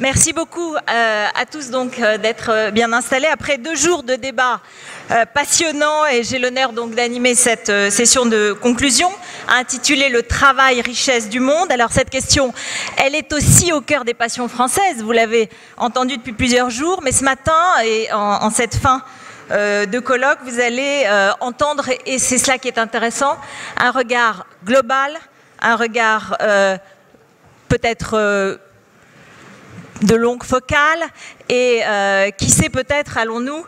Merci beaucoup à tous donc d'être bien installés. Après 2 jours de débat passionnants, et j'ai l'honneur donc d'animer cette session de conclusion intitulée « Le travail, richesse du monde ». Alors cette question, elle est aussi au cœur des passions françaises, vous l'avez entendu depuis plusieurs jours, mais ce matin et en cette fin de colloque, vous allez entendre, et c'est cela qui est intéressant, un regard global, un regard peut-être de longue focale, et qui sait peut-être, allons-nous,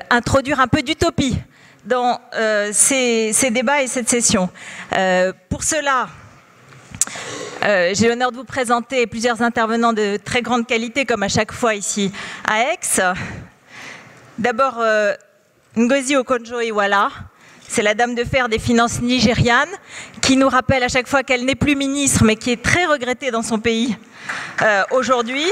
introduire un peu d'utopie dans ces débats et cette session. Pour cela, j'ai l'honneur de vous présenter plusieurs intervenants de très grande qualité, comme à chaque fois ici à Aix. D'abord, Ngozi Okonjo-Iweala. C'est la dame de fer des finances nigérianes qui nous rappelle à chaque fois qu'elle n'est plus ministre, mais qui est très regrettée dans son pays aujourd'hui.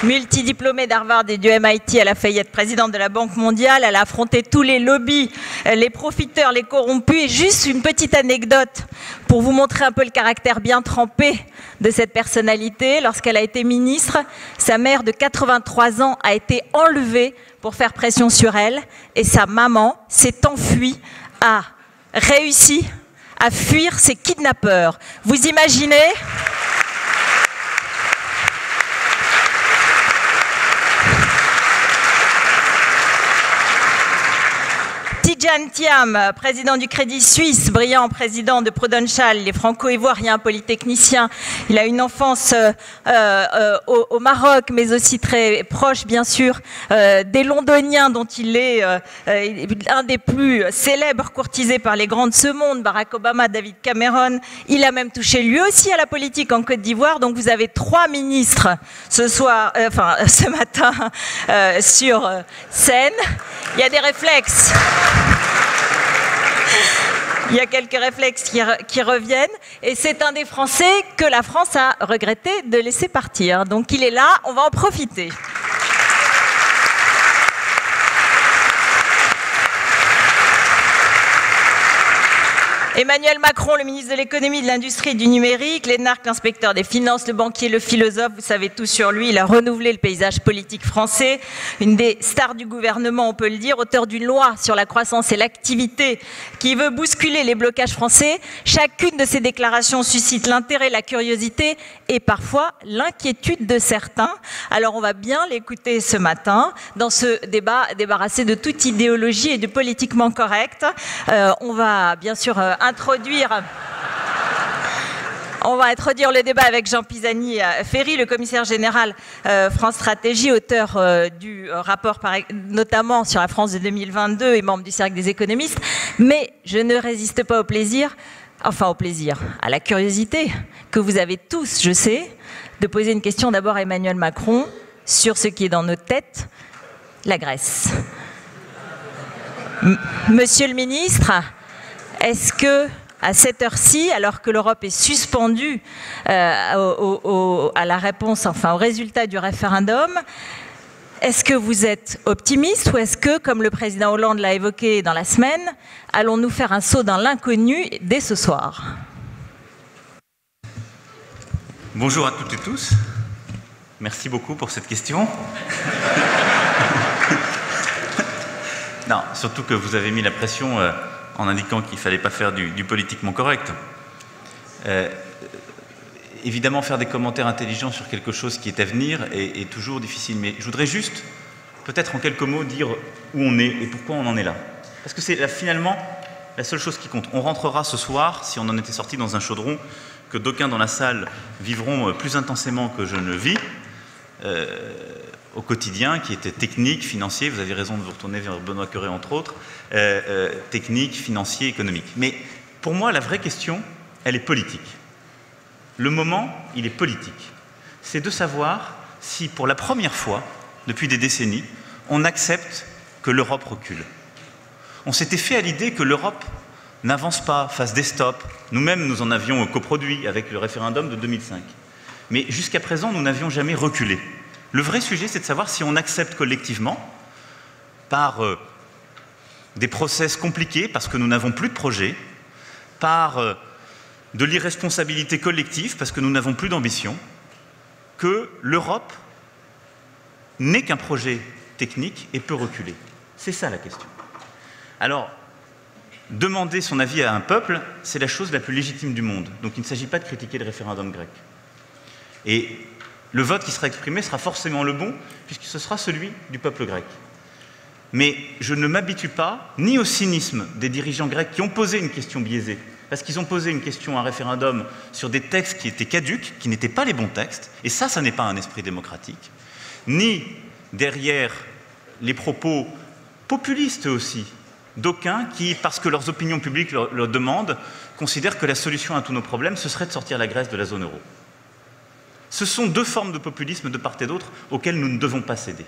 Multidiplômée d'Harvard et du MIT, elle a failli être présidente de la Banque mondiale, elle a affronté tous les lobbies, les profiteurs, les corrompus. Et juste une petite anecdote pour vous montrer un peu le caractère bien trempé de cette personnalité. Lorsqu'elle a été ministre, sa mère de 83 ans a été enlevée pour faire pression sur elle, et sa maman s'est enfuie, a réussi à fuir ses kidnappeurs. Vous imaginez ? Tidjane Thiam, président du Crédit Suisse, brillant président de Prudential, il est franco-ivoirien, polytechnicien. Il a une enfance au Maroc, mais aussi très proche, bien sûr, des Londoniens, dont il est un des plus célèbres courtisés par les grands de ce monde, Barack Obama, David Cameron. Il a même touché lui aussi à la politique en Côte d'Ivoire. Donc vous avez 3 ministres ce matin sur scène. Il y a des réflexes. Il y a quelques réflexes qui reviennent, et c'est un des Français que la France a regretté de laisser partir. Donc il est là, on va en profiter. Emmanuel Macron, le ministre de l'économie, de l'industrie et du numérique, Lénarque, l'inspecteur des finances, le banquier, le philosophe, vous savez tout sur lui, il a renouvelé le paysage politique français, une des stars du gouvernement, on peut le dire, auteur d'une loi sur la croissance et l'activité qui veut bousculer les blocages français. Chacune de ces déclarations suscite l'intérêt, la curiosité et parfois l'inquiétude de certains. Alors on va bien l'écouter ce matin dans ce débat débarrassé de toute idéologie et de politiquement correct. On va bien sûr introduire le débat avec Jean Pisani-Ferry, le commissaire général France Stratégie, auteur du rapport notamment sur la France de 2022 et membre du Cercle des économistes. Mais je ne résiste pas à la curiosité que vous avez tous, je sais, de poser une question d'abord à Emmanuel Macron sur ce qui est dans notre tête, la Grèce. Monsieur le ministre, est-ce que, à cette heure-ci, alors que l'Europe est suspendue à la réponse, au résultat du référendum, est-ce que vous êtes optimiste, ou est-ce que, comme le président Hollande l'a évoqué dans la semaine, allons-nous faire un saut dans l'inconnu dès ce soir ? Bonjour à toutes et tous. Merci beaucoup pour cette question. Non, surtout que vous avez mis la pression en indiquant qu'il ne fallait pas faire du politiquement correct. Évidemment, faire des commentaires intelligents sur quelque chose qui est à venir est toujours difficile. Mais je voudrais juste, peut-être en quelques mots, dire où on est et pourquoi on en est là. Parce que c'est finalement la seule chose qui compte. On rentrera ce soir, si on en était sorti dans un chaudron, que d'aucuns dans la salle vivront plus intensément que je ne vis, au quotidien, qui était technique, financier. Vous avez raison de vous retourner vers Benoît Cœuré, entre autres. Technique, financier, économique. Mais pour moi, la vraie question, elle est politique. Le moment, il est politique. C'est de savoir si, pour la première fois, depuis des décennies, on accepte que l'Europe recule. On s'était fait à l'idée que l'Europe n'avance pas, fasse des stops. Nous-mêmes, nous en avions coproduit avec le référendum de 2005. Mais jusqu'à présent, nous n'avions jamais reculé. Le vrai sujet, c'est de savoir si on accepte collectivement, par des process compliqués parce que nous n'avons plus de projet, par de l'irresponsabilité collective parce que nous n'avons plus d'ambition, que l'Europe n'est qu'un projet technique et peut reculer. C'est ça la question. Alors, demander son avis à un peuple, c'est la chose la plus légitime du monde. Donc il ne s'agit pas de critiquer le référendum grec. Et le vote qui sera exprimé sera forcément le bon, puisque ce sera celui du peuple grec. Mais je ne m'habitue pas ni au cynisme des dirigeants grecs qui ont posé une question biaisée, parce qu'ils ont posé une question, un référendum, sur des textes qui étaient caducs, qui n'étaient pas les bons textes, et ça n'est pas un esprit démocratique, ni derrière les propos populistes aussi, d'aucuns qui, parce que leurs opinions publiques le demandent, considèrent que la solution à tous nos problèmes, ce serait de sortir la Grèce de la zone euro. Ce sont deux formes de populisme de part et d'autre auxquelles nous ne devons pas céder.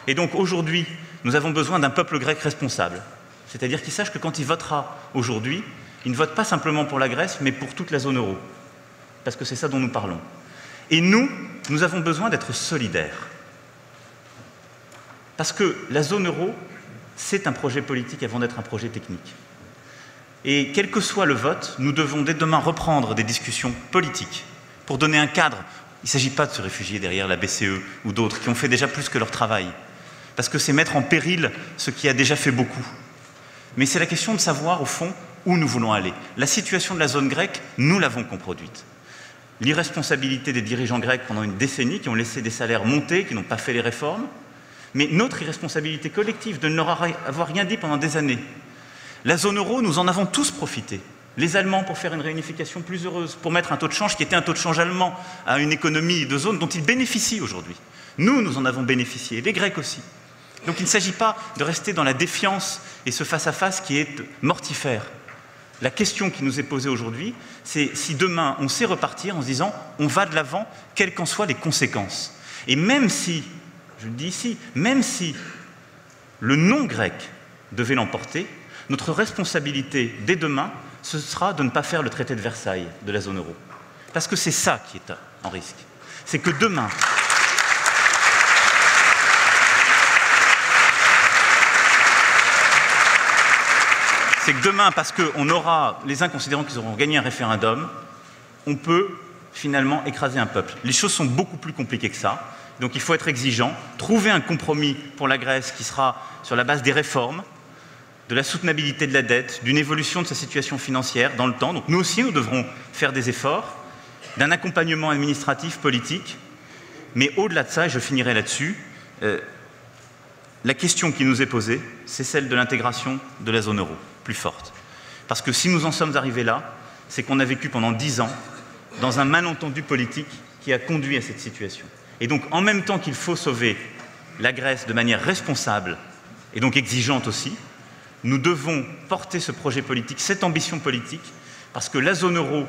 Et donc aujourd'hui, nous avons besoin d'un peuple grec responsable, c'est-à-dire qu'il sache que quand il votera aujourd'hui, il ne vote pas simplement pour la Grèce, mais pour toute la zone euro, parce que c'est ça dont nous parlons. Et nous avons besoin d'être solidaires, parce que la zone euro, c'est un projet politique avant d'être un projet technique. Et quel que soit le vote, nous devons dès demain reprendre des discussions politiques pour donner un cadre. Il ne s'agit pas de se réfugier derrière la BCE ou d'autres qui ont fait déjà plus que leur travail, parce que c'est mettre en péril ce qui a déjà fait beaucoup. Mais c'est la question de savoir, au fond, où nous voulons aller. La situation de la zone grecque, nous l'avons coproduite. L'irresponsabilité des dirigeants grecs pendant une décennie, qui ont laissé des salaires monter, qui n'ont pas fait les réformes, mais notre irresponsabilité collective de ne leur avoir rien dit pendant des années. La zone euro, nous en avons tous profité. Les Allemands pour faire une réunification plus heureuse, pour mettre un taux de change qui était un taux de change allemand à une économie de zone dont ils bénéficient aujourd'hui. Nous en avons bénéficié, les Grecs aussi. Donc il ne s'agit pas de rester dans la défiance et ce face-à-face qui est mortifère. La question qui nous est posée aujourd'hui, c'est si demain on sait repartir en se disant on va de l'avant, quelles qu'en soient les conséquences. Et même si, je le dis ici, même si le non grec devait l'emporter, notre responsabilité dès demain, ce sera de ne pas faire le traité de Versailles de la zone euro. Parce que c'est ça qui est en risque. C'est que demain, parce qu'on aura, les uns considérant qu'ils auront gagné un référendum, on peut finalement écraser un peuple. Les choses sont beaucoup plus compliquées que ça. Donc il faut être exigeant, trouver un compromis pour la Grèce qui sera sur la base des réformes, de la soutenabilité de la dette, d'une évolution de sa situation financière dans le temps. Donc nous aussi, nous devrons faire des efforts, d'un accompagnement administratif, politique. Mais au-delà de ça, et je finirai là-dessus, la question qui nous est posée, c'est celle de l'intégration de la zone euro, plus forte. Parce que si nous en sommes arrivés là, c'est qu'on a vécu pendant 10 ans dans un malentendu politique qui a conduit à cette situation. Et donc, en même temps qu'il faut sauver la Grèce de manière responsable et donc exigeante aussi, nous devons porter ce projet politique, cette ambition politique, parce que la zone euro,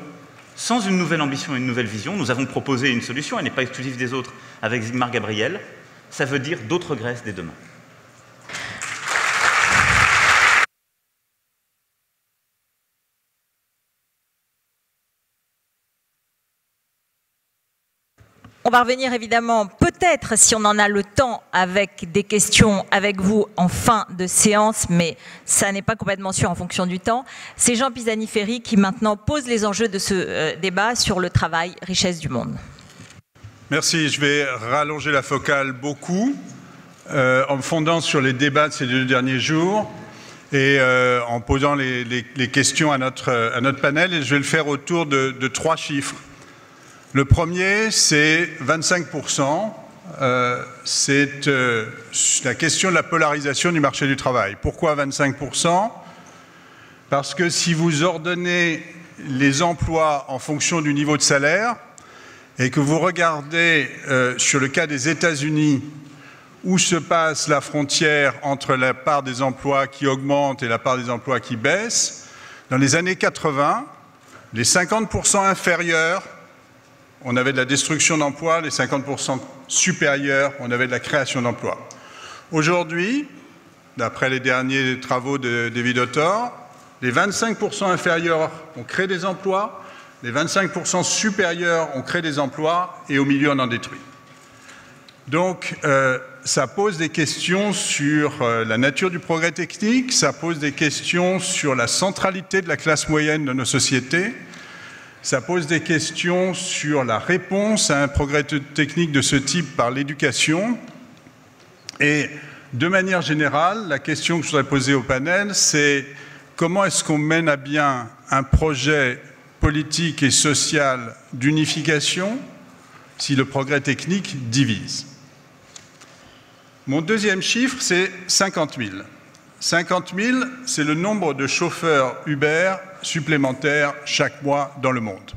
sans une nouvelle ambition et une nouvelle vision, nous avons proposé une solution, elle n'est pas exclusive des autres, avec Zygmar Gabriel, ça veut dire d'autres Grèces dès demain. On va revenir évidemment, peut-être si on en a le temps, avec des questions avec vous en fin de séance, mais ça n'est pas complètement sûr en fonction du temps. C'est Jean Pisani-Ferry qui maintenant pose les enjeux de ce débat sur le travail, richesse du monde. Merci, je vais rallonger la focale beaucoup, en me fondant sur les débats de ces 2 derniers jours et en posant les questions à notre panel, et je vais le faire autour de 3 chiffres. Le premier, c'est 25%. C'est la question de la polarisation du marché du travail. Pourquoi 25%? Parce que si vous ordonnez les emplois en fonction du niveau de salaire et que vous regardez sur le cas des États-Unis où se passe la frontière entre la part des emplois qui augmente et la part des emplois qui baisse, dans les années 80, les 50% inférieurs, on avait de la destruction d'emplois, les 50% supérieurs, on avait de la création d'emplois. Aujourd'hui, d'après les derniers travaux de David Autor, les 25% inférieurs ont créé des emplois, les 25% supérieurs ont créé des emplois, et au milieu on en détruit. Donc, ça pose des questions sur la nature du progrès technique, ça pose des questions sur la centralité de la classe moyenne de nos sociétés, ça pose des questions sur la réponse à un progrès technique de ce type par l'éducation. Et de manière générale, la question que je voudrais poser au panel, c'est comment est-ce qu'on mène à bien un projet politique et social d'unification si le progrès technique divise? Mon deuxième chiffre, c'est 50 000. 50 000, c'est le nombre de chauffeurs Uber supplémentaires chaque mois dans le monde.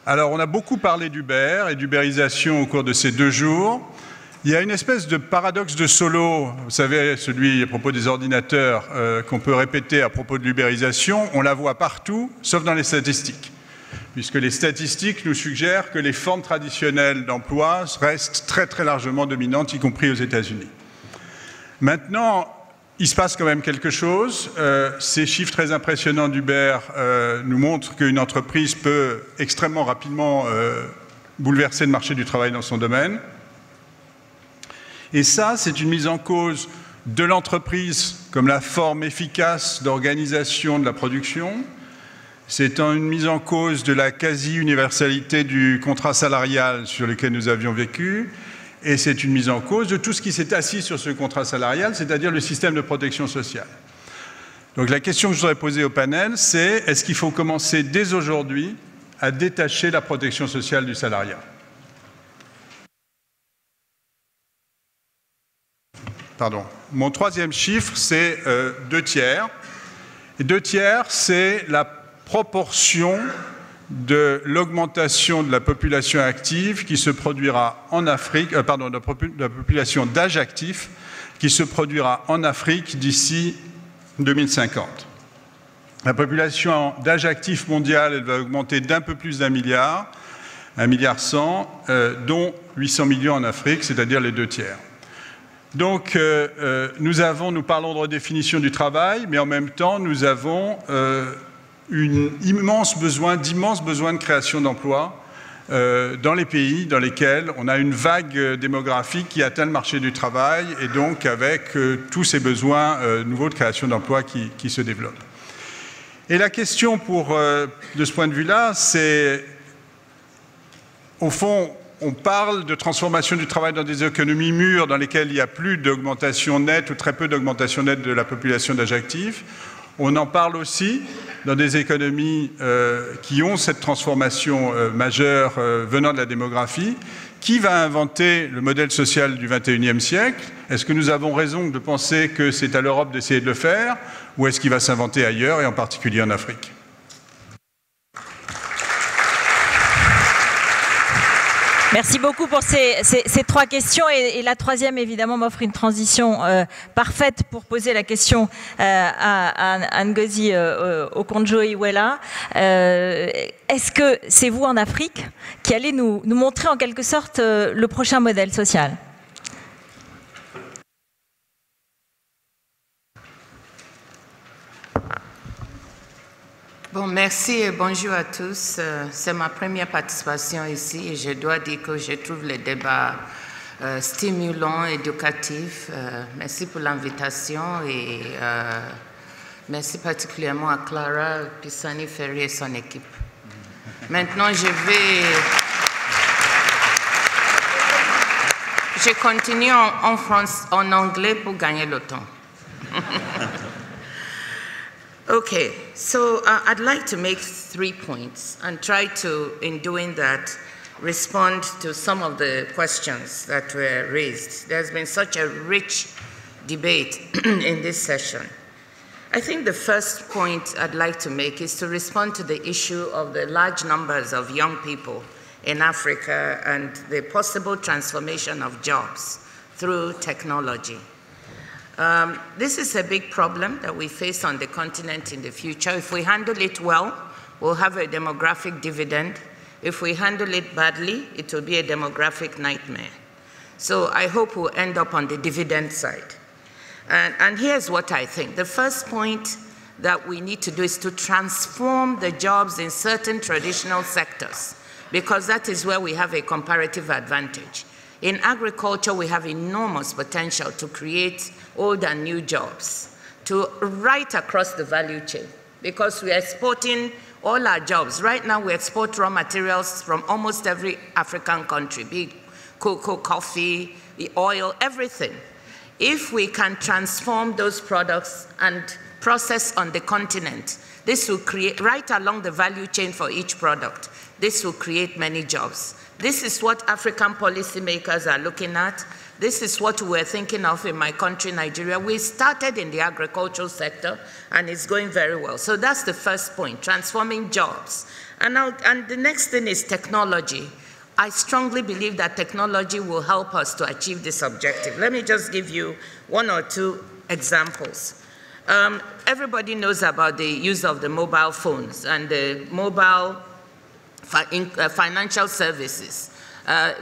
Alors, on a beaucoup parlé d'Uber et d'ubérisation au cours de ces 2 jours. Il y a une espèce de paradoxe de Solow, vous savez, celui à propos des ordinateurs qu'on peut répéter à propos de l'ubérisation, on la voit partout, sauf dans les statistiques, puisque les statistiques nous suggèrent que les formes traditionnelles d'emploi restent très très largement dominantes, y compris aux États-Unis. Maintenant, il se passe quand même quelque chose. Ces chiffres très impressionnants d'Uber nous montrent qu'une entreprise peut extrêmement rapidement bouleverser le marché du travail dans son domaine. Et ça, c'est une mise en cause de l'entreprise comme la forme efficace d'organisation de la production. C'est une mise en cause de la quasi-universalité du contrat salarial sur lequel nous avions vécu. Et c'est une mise en cause de tout ce qui s'est assis sur ce contrat salarial, c'est-à-dire le système de protection sociale. Donc la question que je voudrais poser au panel, c'est est-ce qu'il faut commencer dès aujourd'hui à détacher la protection sociale du salariat? Pardon. Mon troisième chiffre, c'est 2 tiers. Et 2 tiers, c'est la proportion de l'augmentation de la population active qui se produira en Afrique, de la population d'âge actif qui se produira en Afrique d'ici 2050. La population d'âge actif mondiale, elle va augmenter d'un peu plus d'1 milliard, 1,1 milliard, dont 800 millions en Afrique, c'est-à-dire les 2 tiers. Donc, nous parlons de redéfinition du travail, mais en même temps, nous avons d'immenses besoins de création d'emplois dans les pays dans lesquels on a une vague démographique qui atteint le marché du travail et donc avec tous ces besoins nouveaux de création d'emplois qui se développent. Et la question de ce point de vue-là, c'est, au fond, on parle de transformation du travail dans des économies mûres dans lesquelles il n'y a plus d'augmentation nette ou très peu d'augmentation nette de la population d'âge actif. On en parle aussi dans des économies qui ont cette transformation majeure venant de la démographie. Qui va inventer le modèle social du XXIe siècle? Est-ce que nous avons raison de penser que c'est à l'Europe d'essayer de le faire, ou est-ce qu'il va s'inventer ailleurs, et en particulier en Afrique? Merci beaucoup pour ces 3 questions. Et la troisième, évidemment, m'offre une transition parfaite pour poser la question à Ngozi Okonjo-Iweala. Est-ce que c'est vous, en Afrique, qui allez nous montrer en quelque sorte le prochain modèle social? Bon, merci et bonjour à tous. C'est ma première participation ici et je dois dire que je trouve le débat stimulant, éducatif. Merci pour l'invitation et merci particulièrement à Clara Pisani-Ferry et son équipe. Maintenant, je continue en anglais pour gagner le temps. Okay, so I'd like to make 3 points and try to, in doing that, respond to some of the questions that were raised. There's been such a rich debate in this session. I think the first point I'd like to make is to respond to the issue of the large numbers of young people in Africa and the possible transformation of jobs through technology. This is a big problem that we face on the continent in the future. If we handle it well, we'll have a demographic dividend. If we handle it badly, it will be a demographic nightmare. So I hope we'll end up on the dividend side. And here's what I think. The first point that we need to do is to transform the jobs in certain traditional sectors, because that is where we have a comparative advantage. In agriculture, we have enormous potential to create old and new jobs, to right across the value chain, because we are exporting all our jobs. Right now, we export raw materials from almost every African country, be it cocoa, coffee, the oil, everything. If we can transform those products and process on the continent, this will create, right along the value chain for each product, this will create many jobs. This is what African policymakers are looking at. This is what we're thinking of in my country, Nigeria. We started in the agricultural sector, and it's going very well. So that's the first point, transforming jobs. And the next thing is technology. I strongly believe that technology will help us to achieve this objective. Let me just give you one or two examples. Everybody knows about the use of the mobile phones and the mobile financial services.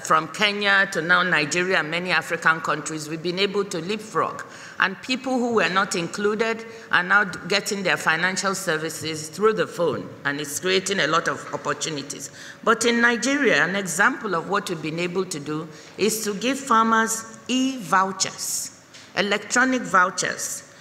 From Kenya to now Nigeria and many African countries, we've been able to leapfrog. And people who were not included are now getting their financial services through the phone, and it's creating a lot of opportunities. But in Nigeria, an example of what we've been able to do is to give farmers e-vouchers, electronic vouchers,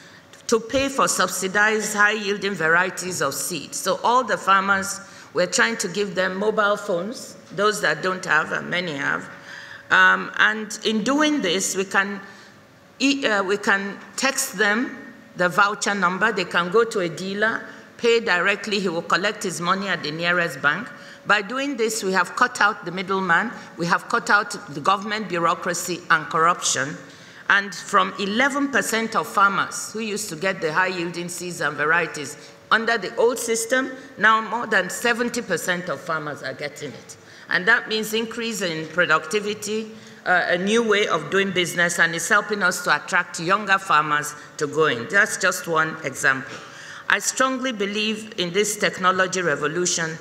to pay for subsidized high-yielding varieties of seeds. So all the farmers, we're trying to give them mobile phones, those that don't have, and many have. And in doing this, we can text them the voucher number. They can go to a dealer, pay directly. He will collect his money at the nearest bank. By doing this, we have cut out the middleman. We have cut out the government bureaucracy and corruption. And from 11% of farmers who used to get the high-yielding seeds and varieties under the old system, now more than 70% of farmers are getting it. And that means increase in productivity, a new way of doing business, and it's helping us to attract younger farmers to go in. That's just one example. I strongly believe in this technology revolution.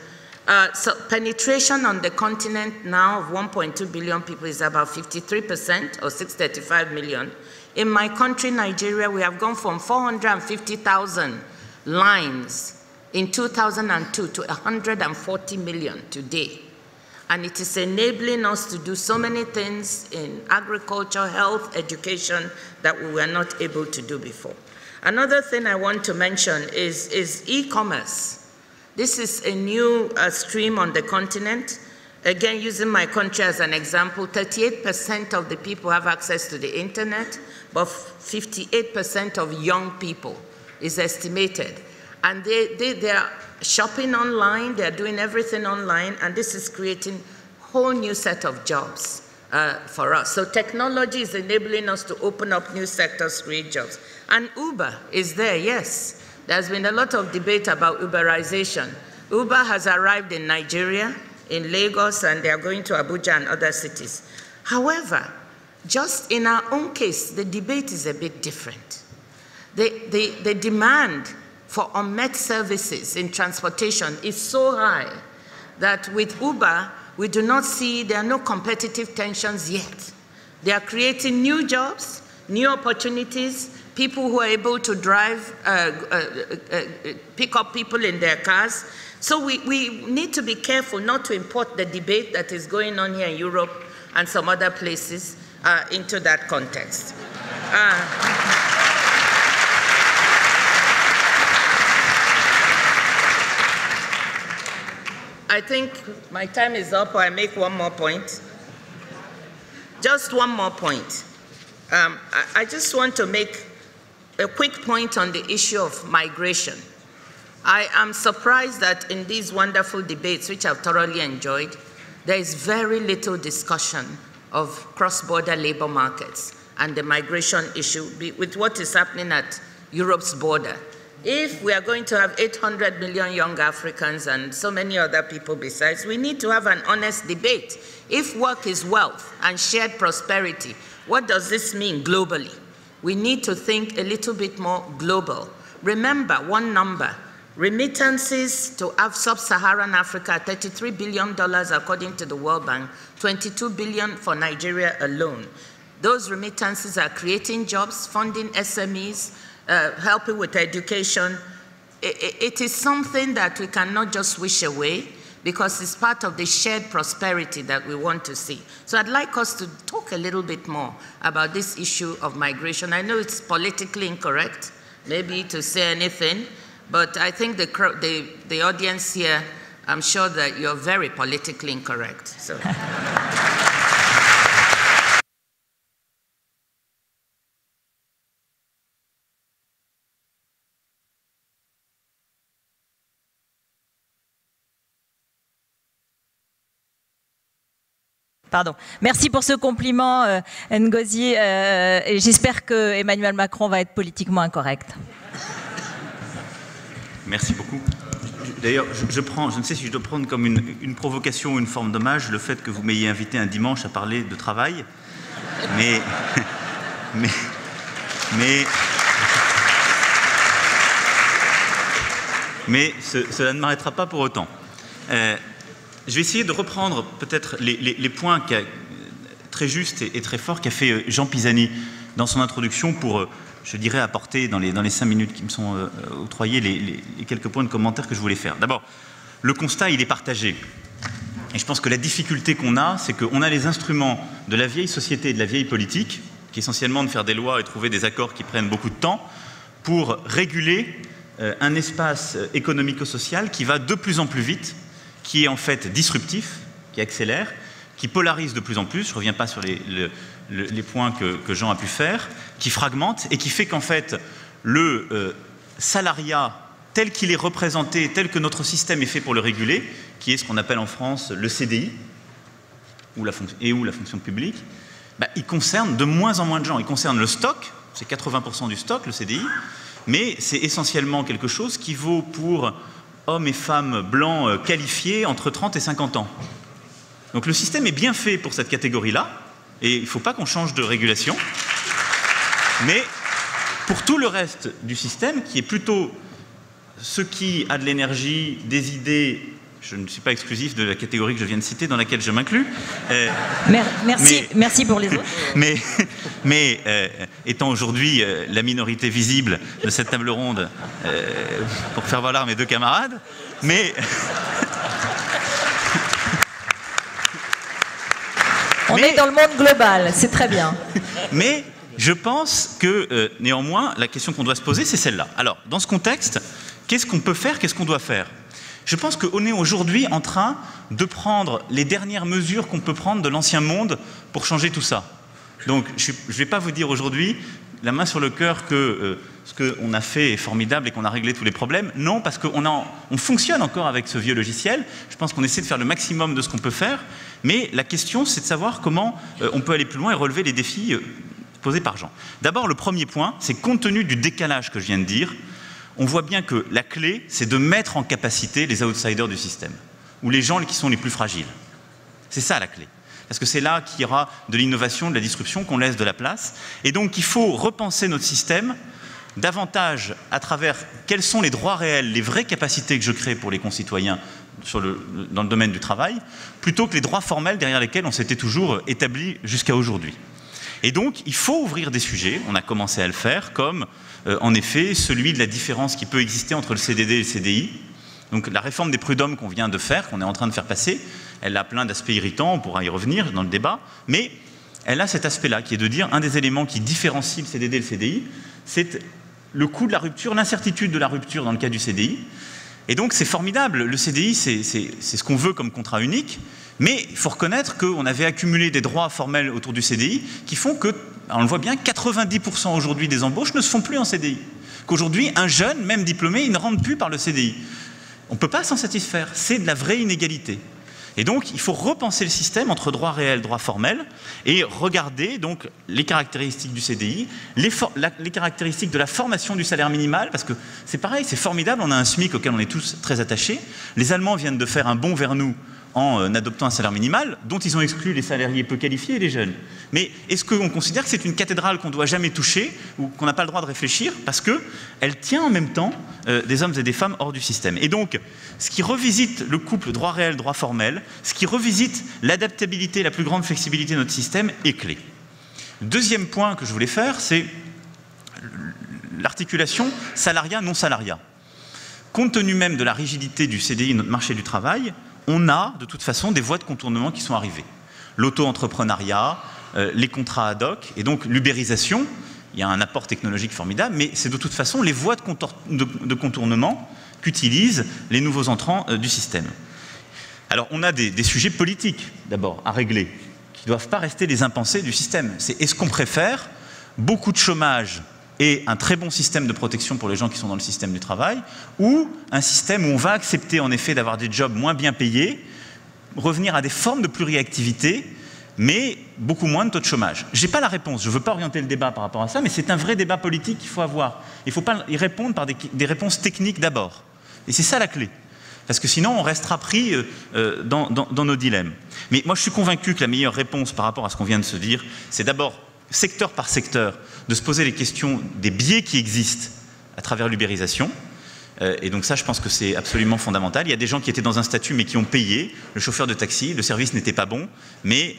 So penetration on the continent now of 1.2 billion people is about 53%, or 635 million. In my country, Nigeria, we have gone from 450,000 lines in 2002 to 140 million today. And it is enabling us to do so many things in agriculture, health, education that we were not able to do before. Another thing I want to mention is e-commerce. This is a new stream on the continent. Again, using my country as an example, 38% of the people have access to the internet, but 58% of young people is estimated. And they are shopping online, they're doing everything online, and this is creating a whole new set of jobs for us. So technology is enabling us to open up new sectors, create jobs. And Uber is there, yes. There's been a lot of debate about Uberization. Uber has arrived in Nigeria, in Lagos, and they are going to Abuja and other cities. However, just in our own case, the debate is a bit different. The demand for unmet services in transportation is so high that with Uber, we do not see, there are no competitive tensions yet. They are creating new jobs, new opportunities, people who are able to drive, pick up people in their cars. So we need to be careful not to import the debate that is going on here in Europe and some other places into that context. I think my time is up, or I make one more point. Just one more point. I just want to make a quick point on the issue of migration. I am surprised that in these wonderful debates, which I've thoroughly enjoyed, there is very little discussion of cross-border labor markets and the migration issue with what is happening at Europe's border. If we are going to have 800 million young Africans and so many other people besides, we need to have an honest debate. If work is wealth and shared prosperity, what does this mean globally? We need to think a little bit more global. Remember one number, remittances to sub-Saharan Africa, $33 billion according to the World Bank, 22 billion for Nigeria alone. Those remittances are creating jobs, funding SMEs, helping with education. It is something that we cannot just wish away because it's part of the shared prosperity that we want to see. So I'd like us to talk talk a little bit more about this issue of migration. I know it's politically incorrect, maybe to say anything, but I think the audience here, I'm sure that you're very politically incorrect. So. Pardon. Merci pour ce compliment, Ngozi. Et j'espère que Emmanuel Macron va être politiquement incorrect. Merci beaucoup. D'ailleurs, je ne sais si je dois prendre comme une provocation ou une forme d'hommage le fait que vous m'ayez invité un dimanche à parler de travail. Mais cela ne m'arrêtera pas pour autant. Je vais essayer de reprendre peut-être les points très justes et très forts qu'a fait Jean Pisani dans son introduction pour, je dirais, apporter dans les 5 minutes qui me sont octroyées les quelques points de commentaires que je voulais faire. D'abord, le constat, il est partagé. Et je pense que la difficulté qu'on a, c'est qu'on a les instruments de la vieille société et de la vieille politique, qui est essentiellement de faire des lois et trouver des accords qui prennent beaucoup de temps, pour réguler un espace économico-social qui va de plus en plus vite, qui est en fait disruptif, qui accélère, qui polarise de plus en plus, je ne reviens pas sur les points que Jean a pu faire, qui fragmente et qui fait qu'en fait le salariat tel qu'il est représenté, tel que notre système est fait pour le réguler, qui est ce qu'on appelle en France le CDI, ou la fonction publique, il concerne de moins en moins de gens. Il concerne le stock, c'est 80% du stock, le CDI, mais c'est essentiellement quelque chose qui vaut pour hommes et femmes blancs qualifiés entre 30 et 50 ans. Donc le système est bien fait pour cette catégorie-là, et il ne faut pas qu'on change de régulation. Mais pour tout le reste du système, qui est plutôt ce qui a de l'énergie, des idées, je ne suis pas exclusif de la catégorie que je viens de citer, dans laquelle je m'inclus. Merci pour les autres. Mais étant aujourd'hui la minorité visible de cette table ronde, pour faire valoir mes deux camarades, On est dans le monde global, c'est très bien. Mais je pense que, néanmoins, la question qu'on doit se poser, c'est celle-là. Alors, dans ce contexte, qu'est-ce qu'on peut faire, qu'est-ce qu'on doit faire ? Je pense qu'on est aujourd'hui en train de prendre les dernières mesures qu'on peut prendre de l'ancien monde pour changer tout ça. Donc, je ne vais pas vous dire aujourd'hui, la main sur le cœur, que ce qu'on a fait est formidable et qu'on a réglé tous les problèmes. Non, parce qu'on fonctionne encore avec ce vieux logiciel. Je pense qu'on essaie de faire le maximum de ce qu'on peut faire. Mais la question, c'est de savoir comment on peut aller plus loin et relever les défis posés par Jean. D'abord, le premier point, c'est compte tenu du décalage que je viens de dire, on voit bien que la clé, c'est de mettre en capacité les outsiders du système, ou les gens qui sont les plus fragiles. C'est ça la clé. Parce que c'est là qu'il y aura de l'innovation, de la disruption, qu'on laisse de la place. Et donc, il faut repenser notre système davantage à travers quels sont les droits réels, les vraies capacités que je crée pour les concitoyens dans le domaine du travail, plutôt que les droits formels derrière lesquels on s'était toujours établi jusqu'à aujourd'hui. Et donc, il faut ouvrir des sujets, on a commencé à le faire, comme en effet celui de la différence qui peut exister entre le CDD et le CDI. Donc la réforme des prud'hommes qu'on vient de faire, qu'on est en train de faire passer, elle a plein d'aspects irritants, on pourra y revenir dans le débat, mais elle a cet aspect-là qui est de dire un des éléments qui différencie le CDD et le CDI, c'est le coût de la rupture, l'incertitude de la rupture dans le cas du CDI. Et donc c'est formidable, le CDI c'est ce qu'on veut comme contrat unique, mais il faut reconnaître qu'on avait accumulé des droits formels autour du CDI qui font que, on le voit bien, 90% aujourd'hui des embauches ne se font plus en CDI. Qu'aujourd'hui, un jeune, même diplômé, il ne rentre plus par le CDI. On ne peut pas s'en satisfaire, c'est de la vraie inégalité. Et donc, il faut repenser le système entre droit réel, droit formel, et regarder donc les caractéristiques du CDI, les caractéristiques de la formation du salaire minimal, parce que c'est pareil, c'est formidable, on a un SMIC auquel on est tous très attachés. Les Allemands viennent de faire un bond vers nous en adoptant un salaire minimal, dont ils ont exclu les salariés peu qualifiés et les jeunes. Mais est-ce qu'on considère que c'est une cathédrale qu'on ne doit jamais toucher, ou qu'on n'a pas le droit de réfléchir, parce qu'elle tient en même temps des hommes et des femmes hors du système. Et donc, ce qui revisite le couple droit réel, droit formel, ce qui revisite l'adaptabilité, la plus grande flexibilité de notre système est clé. Deuxième point que je voulais faire, c'est l'articulation salariat-non salariat. Compte tenu même de la rigidité du CDI, notre marché du travail, on a de toute façon des voies de contournement qui sont arrivées. L'auto-entrepreneuriat, les contrats ad hoc, et donc l'ubérisation. Il y a un apport technologique formidable, mais c'est de toute façon les voies de contournement qu'utilisent les nouveaux entrants du système. Alors on a des sujets politiques, d'abord, à régler, qui ne doivent pas rester les impensés du système. C'est est-ce qu'on préfère beaucoup de chômage et un très bon système de protection pour les gens qui sont dans le système du travail, ou un système où on va accepter en effet d'avoir des jobs moins bien payés, revenir à des formes de pluriactivité, mais beaucoup moins de taux de chômage. Je n'ai pas la réponse, je ne veux pas orienter le débat par rapport à ça, mais c'est un vrai débat politique qu'il faut avoir. Il ne faut pas y répondre par des réponses techniques d'abord. Et c'est ça la clé. Parce que sinon, on restera pris dans nos dilemmes. Mais moi, je suis convaincu que la meilleure réponse par rapport à ce qu'on vient de se dire, c'est d'abord, secteur par secteur, de se poser les questions des biais qui existent à travers l'ubérisation. Et donc ça, je pense que c'est absolument fondamental. Il y a des gens qui étaient dans un statut, mais qui ont payé. Le chauffeur de taxi, le service n'était pas bon, mais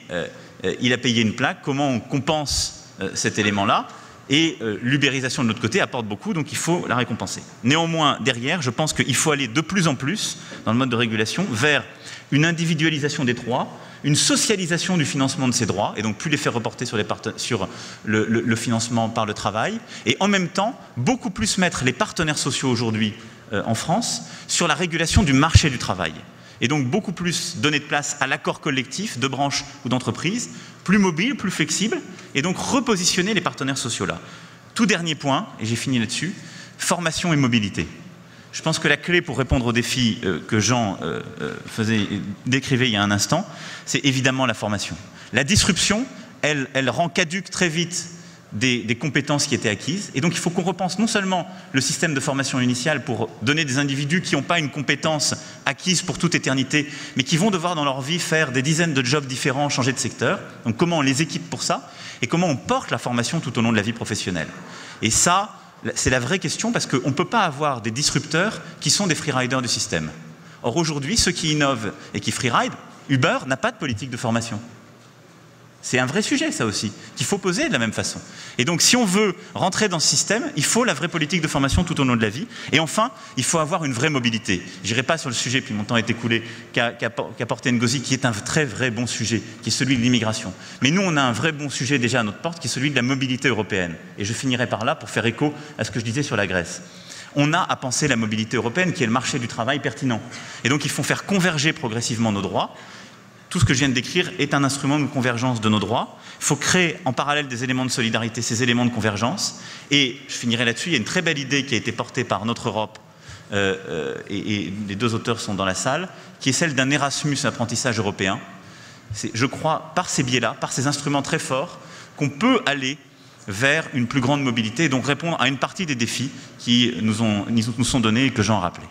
il a payé une plaque. Comment on compense cet élément-là ? Et l'ubérisation de l'autre côté apporte beaucoup, donc il faut la récompenser. Néanmoins, derrière, je pense qu'il faut aller de plus en plus, dans le mode de régulation, vers une individualisation des droits, une socialisation du financement de ces droits, et donc plus les faire reporter sur le financement par le travail, et en même temps, beaucoup plus mettre les partenaires sociaux aujourd'hui en France sur la régulation du marché du travail. Et donc beaucoup plus donner de place à l'accord collectif de branches ou d'entreprises, plus mobile, plus flexible, et donc repositionner les partenaires sociaux là. Tout dernier point, et j'ai fini là-dessus, formation et mobilité. Je pense que la clé pour répondre aux défis que Jean décrivait il y a un instant, c'est évidemment la formation. La disruption, elle rend caduque très vite des compétences qui étaient acquises. Et donc il faut qu'on repense non seulement le système de formation initiale pour donner des individus qui n'ont pas une compétence acquise pour toute éternité, mais qui vont devoir dans leur vie faire des dizaines de jobs différents, changer de secteur. Donc comment on les équipe pour ça et comment on porte la formation tout au long de la vie professionnelle. Et ça, c'est la vraie question parce qu'on ne peut pas avoir des disrupteurs qui sont des freeriders du système. Or aujourd'hui, ceux qui innovent et qui freeride, Uber n'a pas de politique de formation. C'est un vrai sujet, ça aussi, qu'il faut poser de la même façon. Et donc, si on veut rentrer dans ce système, il faut la vraie politique de formation tout au long de la vie. Et enfin, il faut avoir une vraie mobilité. Je n'irai pas sur le sujet, puis mon temps est écoulé, qu'a porté Ngozi, qui est un très vrai bon sujet, qui est celui de l'immigration. Mais nous, on a un vrai bon sujet déjà à notre porte, qui est celui de la mobilité européenne. Et je finirai par là pour faire écho à ce que je disais sur la Grèce. On a à penser la mobilité européenne, qui est le marché du travail pertinent. Et donc, il faut faire converger progressivement nos droits. Tout ce que je viens de décrire est un instrument de convergence de nos droits. Il faut créer en parallèle des éléments de solidarité, ces éléments de convergence. Et je finirai là-dessus, il y a une très belle idée qui a été portée par Notre Europe, et les deux auteurs sont dans la salle, qui est celle d'un Erasmus apprentissage européen. C'est, je crois, par ces biais-là, par ces instruments très forts, qu'on peut aller vers une plus grande mobilité et donc répondre à une partie des défis qui nous sont donnés et que Jean a rappelé.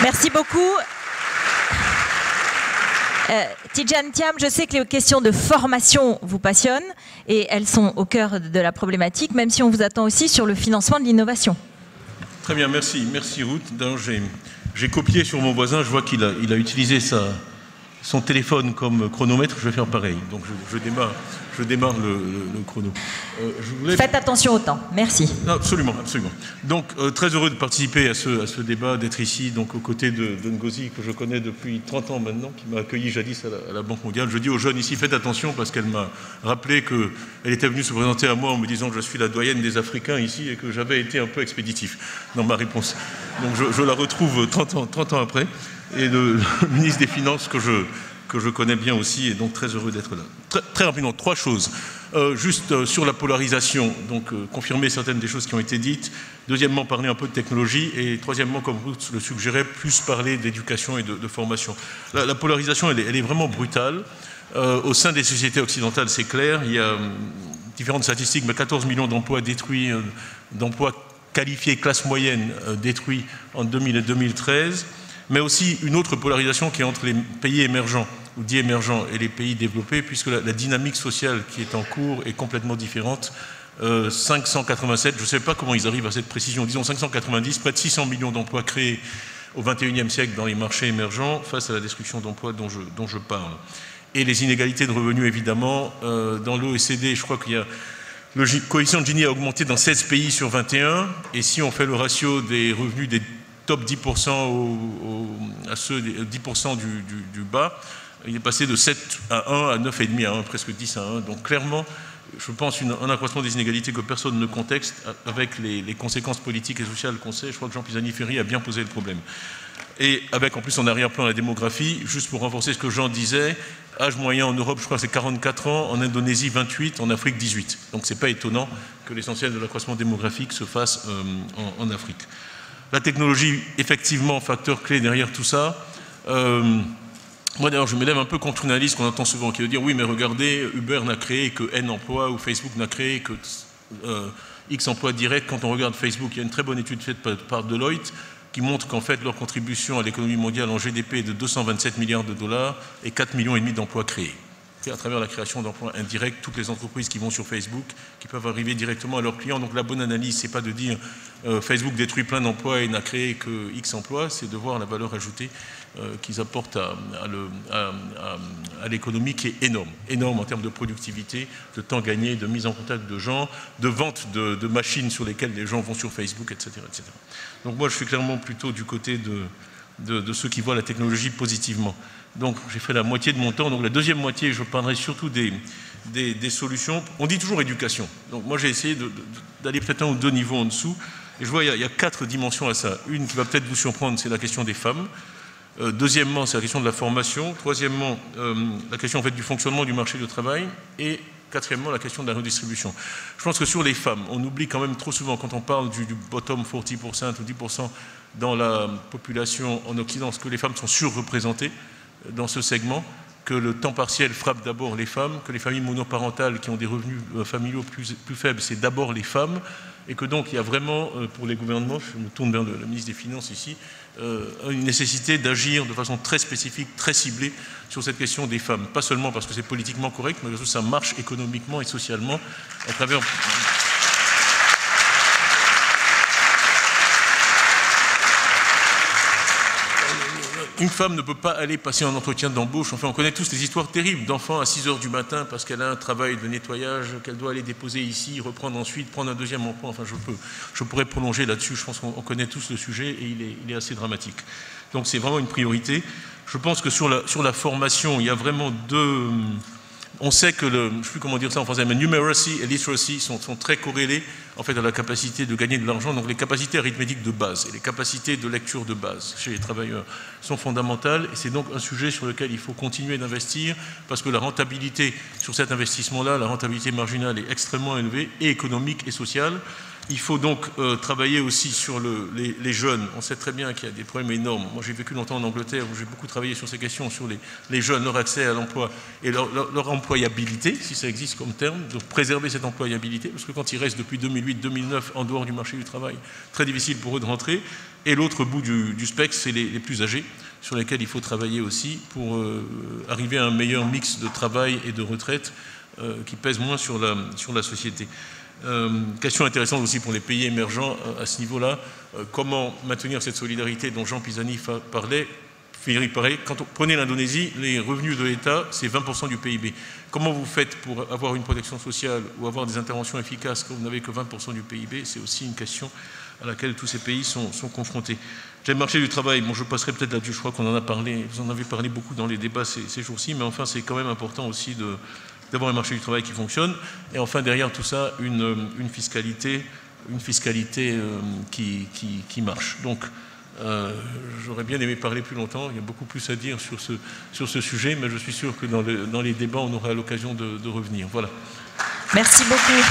Merci beaucoup. Tidjane Thiam, je sais que les questions de formation vous passionnent et elles sont au cœur de la problématique, même si on vous attend aussi sur le financement de l'innovation. Très bien, merci. Merci Ruth. J'ai copié sur mon voisin, je vois qu'il a utilisé son téléphone comme chronomètre, je vais faire pareil. Donc je démarre le chrono. Faites attention au temps, merci. Absolument, absolument. Donc très heureux de participer à ce débat, d'être ici donc, aux côtés de Ngozi, que je connais depuis 30 ans maintenant, qui m'a accueilli jadis à la Banque mondiale. Je dis aux jeunes ici, faites attention parce qu'elle m'a rappelé qu'elle était venue se présenter à moi en me disant que je suis la doyenne des Africains ici et que j'avais été un peu expéditif dans ma réponse. Donc je la retrouve 30 ans après. Et le ministre des Finances que je connais bien aussi, et donc très heureux d'être là. Très rapidement, 3 choses. Juste sur la polarisation, donc confirmer certaines des choses qui ont été dites. Deuxièmement, parler un peu de technologie. Et troisièmement, comme vous le suggérez, plus parler d'éducation et de formation. La polarisation, elle est vraiment brutale. Au sein des sociétés occidentales, c'est clair. Il y a différentes statistiques, mais 14 millions d'emplois détruits, d'emplois qualifiés classe moyenne détruits en 2000 et 2013. Mais aussi une autre polarisation qui est entre les pays émergents ou dits émergents et les pays développés, puisque la dynamique sociale qui est en cours est complètement différente. 587, je ne sais pas comment ils arrivent à cette précision, disons 590, près de 600 millions d'emplois créés au XXIe siècle dans les marchés émergents face à la destruction d'emplois dont je parle. Et les inégalités de revenus, évidemment, dans l'OECD, je crois qu'il y a le coefficient de Gini a augmenté dans 16 pays sur 21, et si on fait le ratio des revenus des top 10% à ceux 10% du bas, il est passé de 7 à 1 à 9,5 à 1, presque 10 à 1. Donc clairement, je pense un accroissement des inégalités que personne ne contexte avec les conséquences politiques et sociales qu'on sait. Je crois que Jean Pisani-Ferry a bien posé le problème. Et avec en plus en arrière-plan la démographie, juste pour renforcer ce que Jean disait, âge moyen en Europe, je crois que c'est 44 ans, en Indonésie 28, en Afrique 18. Donc c'est pas étonnant que l'essentiel de l'accroissement démographique se fasse en Afrique. La technologie, effectivement, facteur clé derrière tout ça. Moi d'ailleurs je m'élève un peu contre une analyse qu'on entend souvent qui veut dire oui mais regardez Uber n'a créé que N emplois ou Facebook n'a créé que X emplois directs. Quand on regarde Facebook, il y a une très bonne étude faite par Deloitte qui montre qu'en fait leur contribution à l'économie mondiale en GDP est de 227 milliards de dollars et 4,5 millions d'emplois créés. Et à travers la création d'emplois indirects, toutes les entreprises qui vont sur Facebook, qui peuvent arriver directement à leurs clients. Donc la bonne analyse, c'est pas de dire Facebook détruit plein d'emplois et n'a créé que X emplois, c'est de voir la valeur ajoutée qu'ils apportent à l'économie qui est énorme. Énorme en termes de productivité, de temps gagné, de mise en contact de gens, de vente de machines sur lesquelles les gens vont sur Facebook, etc., etc. Donc moi, je suis clairement plutôt du côté de ceux qui voient la technologie positivement. Donc j'ai fait la moitié de mon temps. Donc la deuxième moitié, je parlerai surtout des solutions. On dit toujours éducation. Donc moi j'ai essayé d'aller peut-être un ou deux niveaux en dessous. Et je vois il y a 4 dimensions à ça. Une qui va peut-être vous surprendre, c'est la question des femmes. Deuxièmement, c'est la question de la formation. Troisièmement, la question en fait du fonctionnement du marché du travail. Et quatrièmement, la question de la redistribution. Je pense que sur les femmes, on oublie quand même trop souvent quand on parle du bottom 40% ou 10% dans la population en Occident, que les femmes sont surreprésentées dans ce segment, que le temps partiel frappe d'abord les femmes, que les familles monoparentales qui ont des revenus familiaux plus faibles, c'est d'abord les femmes, et que donc il y a vraiment, pour les gouvernements, je me tourne vers le ministre des Finances ici, une nécessité d'agir de façon très spécifique, très ciblée sur cette question des femmes. Pas seulement parce que c'est politiquement correct, mais parce que ça marche économiquement et socialement à travers... Une femme ne peut pas aller passer un entretien d'embauche. Enfin, on connaît tous les histoires terribles d'enfants à 6 h du matin parce qu'elle a un travail de nettoyage qu'elle doit aller déposer ici, reprendre ensuite, prendre un deuxième emploi. Enfin, je pourrais prolonger là-dessus. Je pense qu'on connaît tous le sujet et il est assez dramatique. Donc, c'est vraiment une priorité. Je pense que sur la formation, il y a vraiment deux... On sait que je ne sais plus comment dire ça en français, mais numeracy et literacy sont très corrélés en fait à la capacité de gagner de l'argent. Donc les capacités arithmétiques de base et les capacités de lecture de base chez les travailleurs sont fondamentales et c'est donc un sujet sur lequel il faut continuer d'investir parce que la rentabilité sur cet investissement-là, la rentabilité marginale est extrêmement élevée et économique et sociale. Il faut donc travailler aussi sur les jeunes. On sait très bien qu'il y a des problèmes énormes. Moi, j'ai vécu longtemps en Angleterre où j'ai beaucoup travaillé sur ces questions, sur les jeunes, leur accès à l'emploi et leur employabilité, si ça existe comme terme, de préserver cette employabilité, parce que quand ils restent depuis 2008-2009 en dehors du marché du travail, très difficile pour eux de rentrer. Et l'autre bout du spectre, c'est les plus âgés, sur lesquels il faut travailler aussi pour arriver à un meilleur mix de travail et de retraite qui pèse moins sur la société. Question intéressante aussi pour les pays émergents à ce niveau-là, comment maintenir cette solidarité dont Jean Pisani parlait. Quand on prenez l'Indonésie, les revenus de l'État, c'est 20% du PIB. Comment vous faites pour avoir une protection sociale ou avoir des interventions efficaces quand vous n'avez que 20% du PIB? C'est aussi une question à laquelle tous ces pays sont confrontés. Le marché du travail, bon, je passerai peut-être là-dessus, je crois qu'on en a parlé, vous en avez parlé beaucoup dans les débats ces jours-ci, mais enfin c'est quand même important aussi d'avoir un marché du travail qui fonctionne, et enfin derrière tout ça, une fiscalité qui marche. Donc, j'aurais bien aimé parler plus longtemps, il y a beaucoup plus à dire sur ce sujet, mais je suis sûr que dans les débats, on aura l'occasion de revenir. Voilà. Merci beaucoup.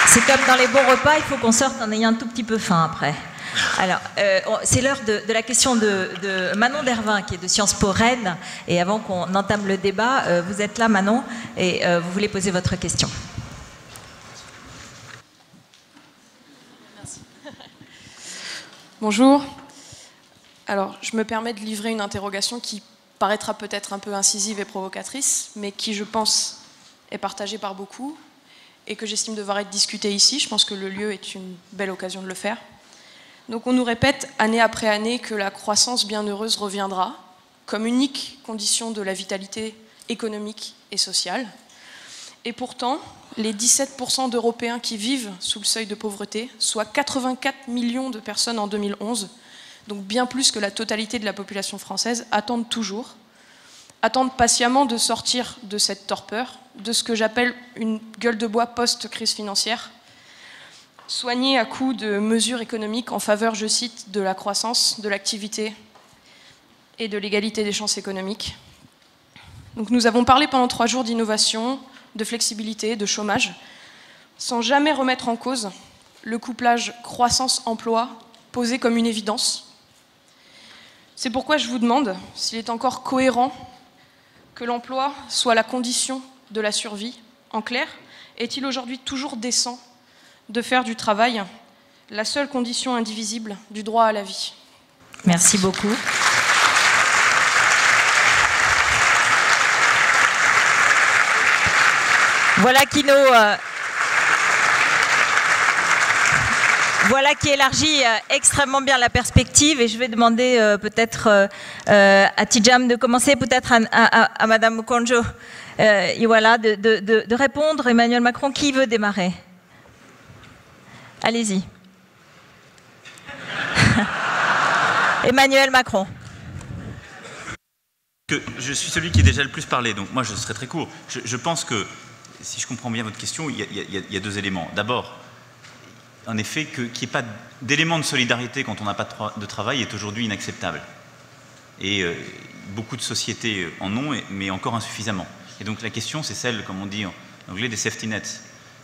C'est comme dans les bons repas, il faut qu'on sorte en ayant un tout petit peu faim après. Alors, c'est l'heure de la question de Manon Dervin, qui est de Sciences Po Rennes. Et avant qu'on entame le débat, vous êtes là, Manon, et vous voulez poser votre question. Merci. Bonjour. Alors, je me permets de livrer une interrogation qui paraîtra peut-être un peu incisive et provocatrice, mais qui, je pense, est partagée par beaucoup et que j'estime devoir être discutée ici. Je pense que le lieu est une belle occasion de le faire. Donc on nous répète année après année que la croissance bienheureuse reviendra comme unique condition de la vitalité économique et sociale. Et pourtant, les 17% d'Européens qui vivent sous le seuil de pauvreté, soit 84 millions de personnes en 2011, donc bien plus que la totalité de la population française, attendent patiemment de sortir de cette torpeur, de ce que j'appelle une gueule de bois post-crise financière, soignée à coups de mesures économiques en faveur, je cite, de la croissance, de l'activité et de l'égalité des chances économiques. Donc nous avons parlé pendant 3 jours d'innovation, de flexibilité, de chômage, sans jamais remettre en cause le couplage croissance-emploi posé comme une évidence. C'est pourquoi je vous demande s'il est encore cohérent que l'emploi soit la condition de la survie. En clair, est-il aujourd'hui toujours décent de faire du travail la seule condition indivisible du droit à la vie? Merci beaucoup. Voilà qui élargit extrêmement bien la perspective, et je vais demander peut-être à Tidjam de commencer, peut-être à Madame Okonjo Iweala de répondre. Emmanuel Macron, qui veut démarrer? Allez-y. Emmanuel Macron. Je suis celui qui est déjà le plus parlé, donc moi je serai très court. Je pense que, si je comprends bien votre question, il y a 2 éléments. D'abord, en effet, qu'il n'y ait pas d'élément de solidarité quand on n'a pas de travail est aujourd'hui inacceptable. Et beaucoup de sociétés en ont, mais encore insuffisamment. Et donc la question, c'est celle, comme on dit en anglais, des safety nets.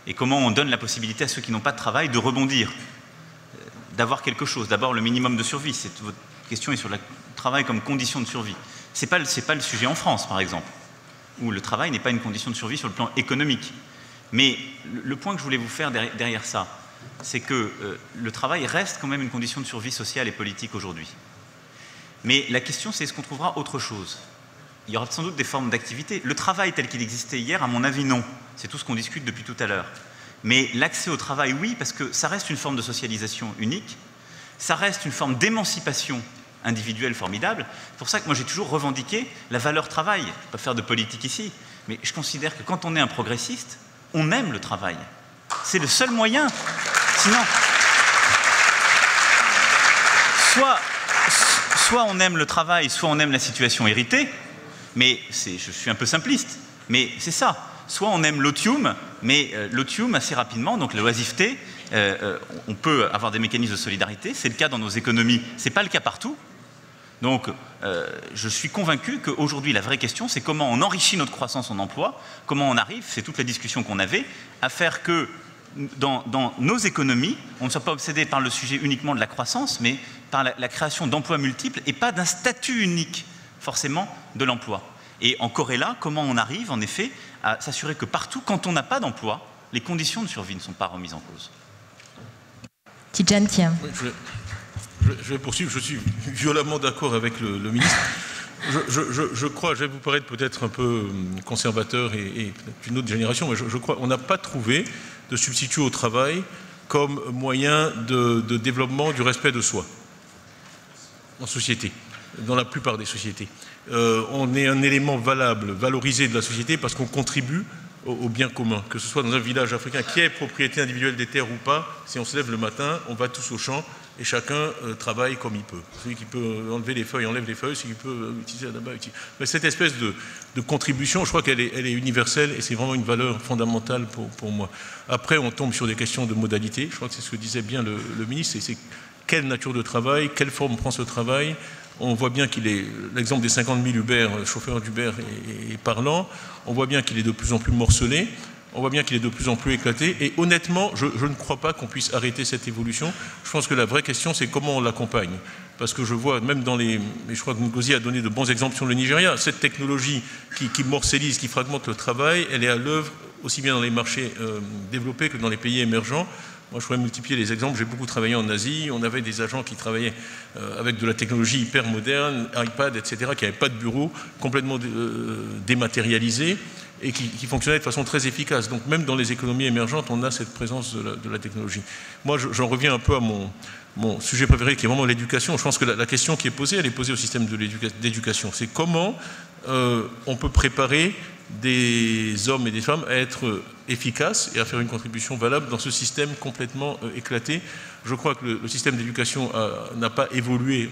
Et comment on donne la possibilité à ceux qui n'ont pas de travail de rebondir, d'avoir quelque chose. D'abord, le minimum de survie. Votre question est sur le travail comme condition de survie. Ce n'est pas le sujet en France, par exemple, où le travail n'est pas une condition de survie sur le plan économique. Mais le point que je voulais vous faire derrière ça, c'est que le travail reste quand même une condition de survie sociale et politique aujourd'hui. Mais la question, c'est est-ce qu'on trouvera autre chose? Il y aura sans doute des formes d'activité. Le travail tel qu'il existait hier, à mon avis, non. C'est tout ce qu'on discute depuis tout à l'heure. Mais l'accès au travail, oui, parce que ça reste une forme de socialisation unique, ça reste une forme d'émancipation individuelle formidable. C'est pour ça que moi j'ai toujours revendiqué la valeur travail. Je ne vais pas faire de politique ici, mais je considère que quand on est un progressiste, on aime le travail. C'est le seul moyen. Sinon, soit on aime le travail, soit on aime la situation héritée, mais je suis un peu simpliste, mais c'est ça. Soit on aime l'otium, mais l'otium assez rapidement, donc l'oisiveté, on peut avoir des mécanismes de solidarité, c'est le cas dans nos économies, ce n'est pas le cas partout. Donc je suis convaincu qu'aujourd'hui la vraie question c'est comment on enrichit notre croissance en emploi, comment on arrive, c'est toute la discussion qu'on avait, à faire que dans nos économies, on ne soit pas obsédé par le sujet uniquement de la croissance, mais par la création d'emplois multiples et pas d'un statut unique forcément de l'emploi. Et en corrélat, comment on arrive en effet à s'assurer que partout, quand on n'a pas d'emploi, les conditions de survie ne sont pas remises en cause. Tidjane, tiens. Oui, je vais poursuivre, je suis violemment d'accord avec le ministre. Je crois, je vais vous paraître peut-être un peu conservateur et d'une autre génération, mais je crois qu'on n'a pas trouvé de substitut au travail comme moyen de développement du respect de soi en société, dans la plupart des sociétés. On est un élément valable, valorisé de la société parce qu'on contribue au bien commun, que ce soit dans un village africain qui est propriété individuelle des terres ou pas. Si on se lève le matin, on va tous au champ et chacun travaille comme il peut. Celui qui peut enlever les feuilles, enlève les feuilles, celui qui peut utiliser la tabac, utilise. Mais cette espèce de contribution, je crois qu'elle est universelle et c'est vraiment une valeur fondamentale pour moi. Après, on tombe sur des questions de modalité. Je crois que c'est ce que disait bien le ministre, c'est quelle nature de travail, quelle forme prend ce travail. On voit bien qu'il est, l'exemple des 50 000 Uber, chauffeurs d'Uber est parlant. On voit bien qu'il est de plus en plus morcelé. On voit bien qu'il est de plus en plus éclaté. Et honnêtement, je ne crois pas qu'on puisse arrêter cette évolution. Je pense que la vraie question, c'est comment on l'accompagne. Parce que je vois, même dans les... Je crois que Ngozi a donné de bons exemples sur le Nigeria. Cette technologie qui morcellise, qui fragmente le travail, elle est à l'œuvre aussi bien dans les marchés développés que dans les pays émergents. Moi, je pourrais multiplier les exemples. J'ai beaucoup travaillé en Asie. On avait des agents qui travaillaient avec de la technologie hyper moderne, iPad, etc., qui n'avaient pas de bureau, complètement dématérialisé et qui fonctionnaient de façon très efficace. Donc, même dans les économies émergentes, on a cette présence de la technologie. Moi, j'en reviens un peu à mon mon sujet préféré, qui est vraiment l'éducation. Je pense que la question qui est posée, elle est posée au système d'éducation. C'est comment on peut préparer des hommes et des femmes à être efficaces et à faire une contribution valable dans ce système complètement éclaté. Je crois que le système d'éducation n'a pas évolué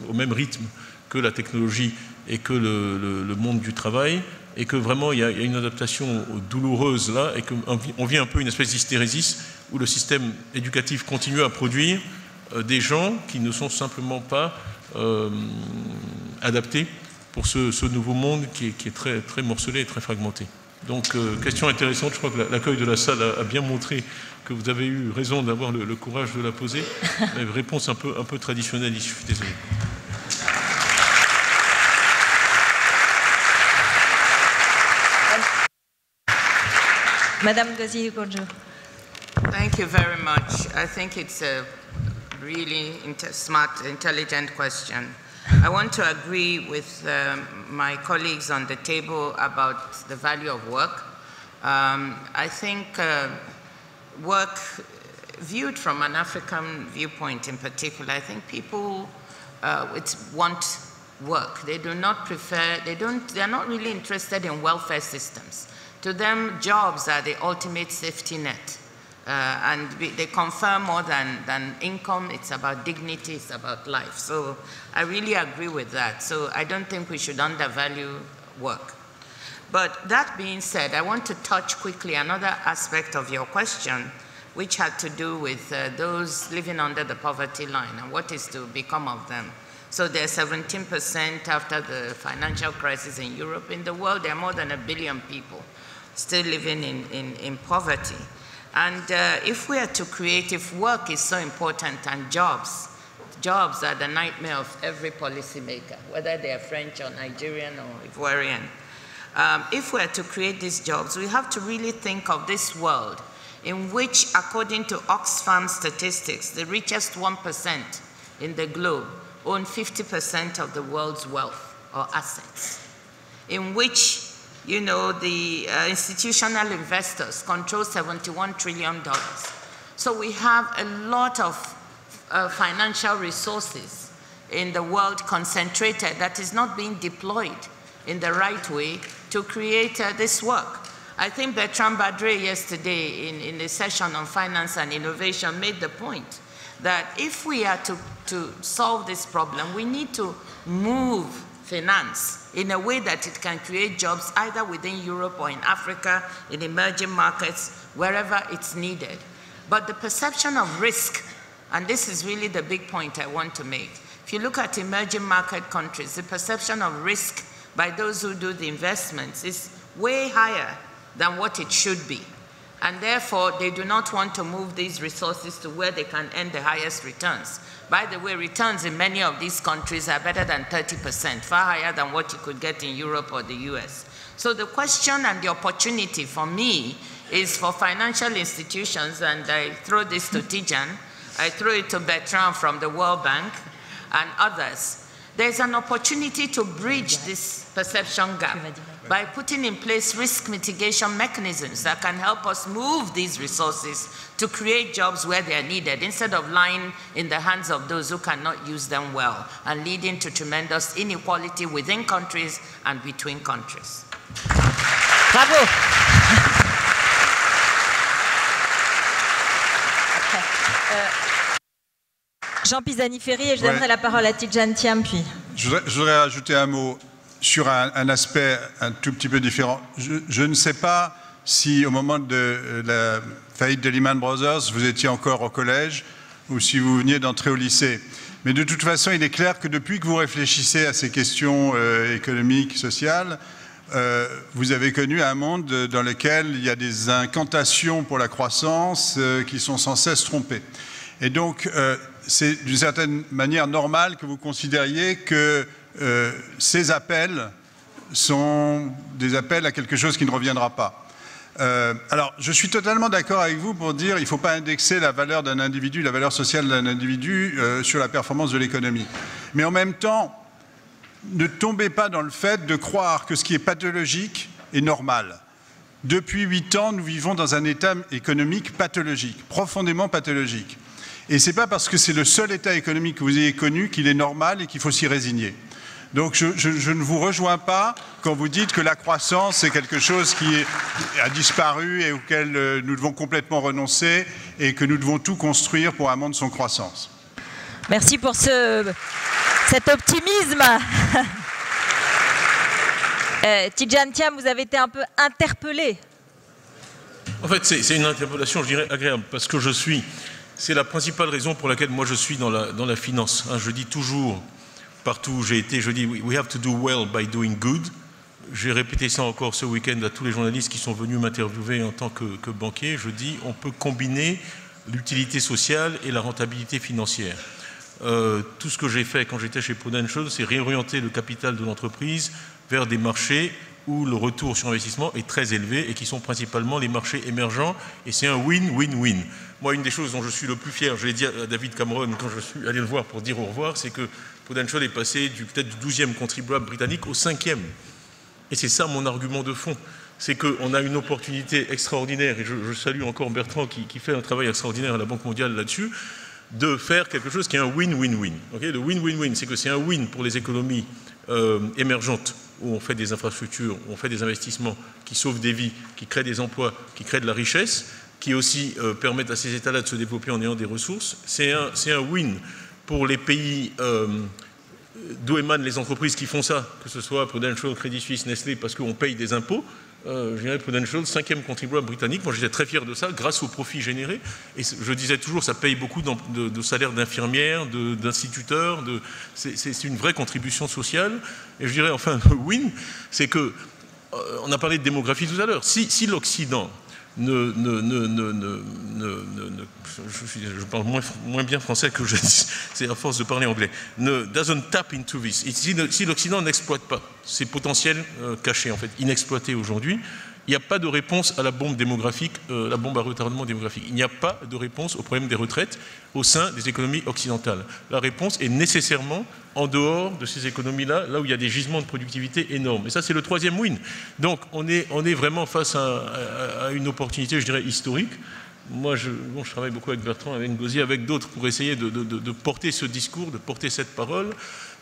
au même rythme que la technologie et que le monde du travail, et que vraiment il y a une adaptation douloureuse là, et qu'on vit un peu une espèce d'hystérésis où le système éducatif continue à produire des gens qui ne sont simplement pas adaptés pour ce nouveau monde qui est très, très morcelé et très fragmenté. Donc, question intéressante, je crois que l'accueil de la salle a bien montré que vous avez eu raison d'avoir le courage de la poser. Une réponse un peu traditionnelle, je suis désolé. Madame Gozi-Kodjo. Thank you very much. I think it's a really smart, intelligent question. I want to agree with my colleagues on the table about the value of work. I think work, viewed from an African viewpoint in particular, I think people want work. They do not prefer, they're not really interested in welfare systems. To them, jobs are the ultimate safety net. And they confer more than income. It's about dignity, it's about life. So I really agree with that. So I don't think we should undervalue work. But that being said, I want to touch quickly another aspect of your question, which had to do with those living under the poverty line and what is to become of them. So they're 17% after the financial crisis in Europe. In the world, there are more than 1 billion people still living in poverty. And if we are to create, if work is so important and jobs are the nightmare of every policymaker, whether they are French or Nigerian or Ivorian. If we are to create these jobs, we have to really think of this world in which, according to Oxfam statistics, the richest 1% in the globe own 50% of the world's wealth or assets, in which the institutional investors control $71 trillion. So we have a lot of financial resources in the world concentrated that is not being deployed in the right way to create this work. I think Bertrand Badre yesterday in the session on finance and innovation made the point that if we are to solve this problem, we need to move finance in a way that it can create jobs either within Europe or in Africa, in emerging markets, wherever it's needed. But the perception of risk, and this is really the big point I want to make. If you look at emerging market countries, the perception of risk by those who do the investments is way higher than what it should be. And therefore, they do not want to move these resources to where they can earn the highest returns. By the way, returns in many of these countries are better than 30%, far higher than what you could get in Europe or the US. So the question and the opportunity for me is for financial institutions, and I throw this to Tijan, I throw it to Bertrand from the World Bank and others. There's an opportunity to bridge this perception gap by putting in place risk mitigation mechanisms that can help us move these resources to create jobs where they are needed, instead of lying in the hands of those who cannot use them well, and leading to tremendous inequality within countries and between countries. Bravo. Jean Pisani-Ferry, et je donnerai la parole à Tidjane Thiam, puis. Je voudrais ajouter un mot sur un aspect un tout petit peu différent. Je ne sais pas si au moment de la faillite de Lehman Brothers, vous étiez encore au collège ou si vous veniez d'entrer au lycée. Mais de toute façon, il est clair que depuis que vous réfléchissez à ces questions économiques, sociales, vous avez connu un monde dans lequel il y a des incantations pour la croissance qui sont sans cesse trompées. Et donc, c'est d'une certaine manière normal que vous considériez que ces appels sont des appels à quelque chose qui ne reviendra pas. Alors, je suis totalement d'accord avec vous pour dire qu'il ne faut pas indexer la valeur d'un individu, la valeur sociale d'un individu sur la performance de l'économie. Mais en même temps, ne tombez pas dans le fait de croire que ce qui est pathologique est normal. Depuis 8 ans, nous vivons dans un état économique pathologique, profondément pathologique. Et ce n'est pas parce que c'est le seul état économique que vous ayez connu qu'il est normal et qu'il faut s'y résigner. Donc je ne vous rejoins pas quand vous dites que la croissance c'est quelque chose qui a disparu et auquel nous devons complètement renoncer et que nous devons tout construire pour un monde sans croissance. Merci pour cet optimisme. Tidjane Thiam, vous avez été un peu interpellé. En fait, c'est une interpellation, je dirais, agréable, parce que c'est la principale raison pour laquelle moi je suis dans la finance. Je dis toujours, partout où j'ai été, je dis we have to do well by doing good. J'ai répété ça encore ce week-end à tous les journalistes qui sont venus m'interviewer en tant que banquier. Je dis on peut combiner l'utilité sociale et la rentabilité financière. Tout ce que j'ai fait quand j'étais chez Prudential, c'est réorienter le capital de l'entreprise vers des marchés où le retour sur investissement est très élevé et qui sont principalement les marchés émergents. Et c'est un win-win-win. Moi, une des choses dont je suis le plus fier, je l'ai dit à David Cameron quand je suis allé le voir pour dire au revoir, c'est que Prudential est passé peut-être du 12e contribuable britannique au 5e. Et c'est ça mon argument de fond. C'est qu'on a une opportunité extraordinaire, et je salue encore Bertrand qui fait un travail extraordinaire à la Banque mondiale là-dessus, de faire quelque chose qui est un win-win-win. Okay, le win-win-win, c'est que c'est un win pour les économies émergentes, où on fait des infrastructures, où on fait des investissements qui sauvent des vies, qui créent des emplois, qui créent de la richesse, qui aussi permettent à ces États-là de se développer en ayant des ressources. C'est un win pour les pays d'où émanent les entreprises qui font ça, que ce soit Prudential, Crédit Suisse, Nestlé, parce qu'on paye des impôts. Je dirais Prudential, 5e contribuable britannique. Moi, j'étais très fier de ça, grâce aux profits générés. Et je disais toujours, ça paye beaucoup de salaires d'infirmières, d'instituteurs. C'est une vraie contribution sociale. Et je dirais, enfin, le win, c'est que, on a parlé de démographie tout à l'heure. Si l'Occident je parle moins bien français que je dis, c'est à force de parler anglais, doesn't tap into this. Si l'Occident n'exploite pas ces potentiels cachés, en fait, inexploités aujourd'hui, il n'y a pas de réponse à la bombe démographique, la bombe à retardement démographique. Il n'y a pas de réponse au problème des retraites au sein des économies occidentales. La réponse est nécessairement en dehors de ces économies-là, là où il y a des gisements de productivité énormes. Et ça, c'est le 3e win. Donc, on est vraiment face à une opportunité, je dirais, historique. Moi, je travaille beaucoup avec Bertrand, avec Ngozi, avec d'autres, pour essayer de porter ce discours, de porter cette parole.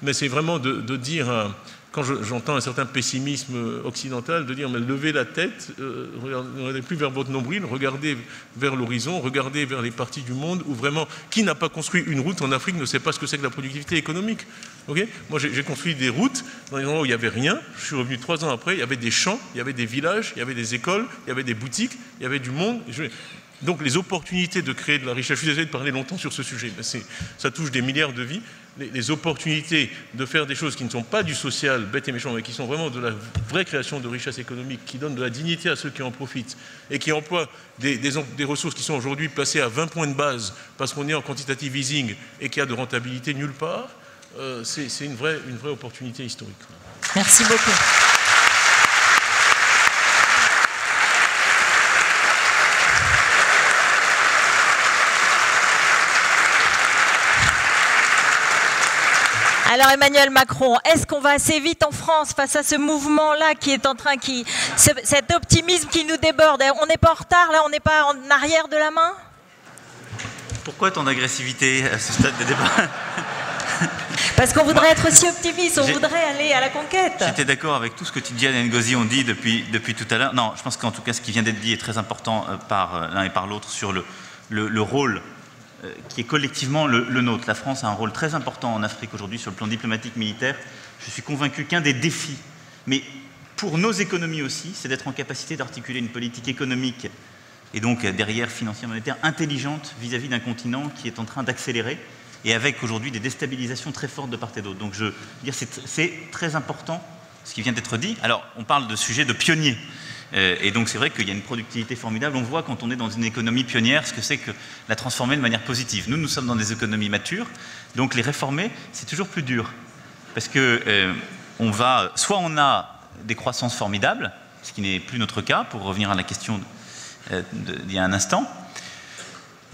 Mais c'est vraiment de dire... Quand j'entends un certain pessimisme occidental, de dire mais levez la tête, ne regardez plus vers votre nombril, regardez vers l'horizon, regardez vers les parties du monde où vraiment, qui n'a pas construit une route en Afrique ne sait pas ce que c'est que la productivité économique. Okay, moi j'ai construit des routes dans des endroits où il n'y avait rien, je suis revenu 3 ans après, il y avait des champs, il y avait des villages, il y avait des écoles, il y avait des boutiques, il y avait du monde. Donc les opportunités de créer de la richesse, je suis désolé de parler longtemps sur ce sujet, mais ça touche des milliards de vies. Les opportunités de faire des choses qui ne sont pas du social, bête et méchant, mais qui sont vraiment de la vraie création de richesse économique, qui donnent de la dignité à ceux qui en profitent et qui emploient des ressources qui sont aujourd'hui placées à 20 points de base parce qu'on est en quantitative easing et qu'il y a de rentabilité nulle part, c'est une vraie opportunité historique. Merci beaucoup. Alors Emmanuel Macron, est-ce qu'on va assez vite en France face à ce mouvement-là qui est en train, cet optimisme qui nous déborde? On n'est pas en retard là, on n'est pas en arrière de la main? Pourquoi tant d'agressivité à ce stade des débats? Parce qu'on voudrait être aussi optimiste, on voudrait aller à la conquête. J'étais d'accord avec tout ce que Tidjane et Ngozi ont dit depuis tout à l'heure. Non, je pense qu'en tout cas ce qui vient d'être dit est très important par l'un et par l'autre sur le rôle qui est collectivement le nôtre. La France a un rôle très important en Afrique aujourd'hui sur le plan diplomatique, militaire. Je suis convaincu qu'un des défis, mais pour nos économies aussi, c'est d'être en capacité d'articuler une politique économique et donc derrière financière monétaire intelligente vis-à-vis d'un continent qui est en train d'accélérer et avec aujourd'hui des déstabilisations très fortes de part et d'autre. Donc je veux dire, c'est très important ce qui vient d'être dit. Alors on parle de sujets de pionniers. Et donc c'est vrai qu'il y a une productivité formidable. On voit quand on est dans une économie pionnière ce que c'est que la transformer de manière positive. Nous sommes dans des économies matures, donc les réformer, c'est toujours plus dur. Parce que soit on a des croissances formidables, ce qui n'est plus notre cas, pour revenir à la question d'il y a un instant,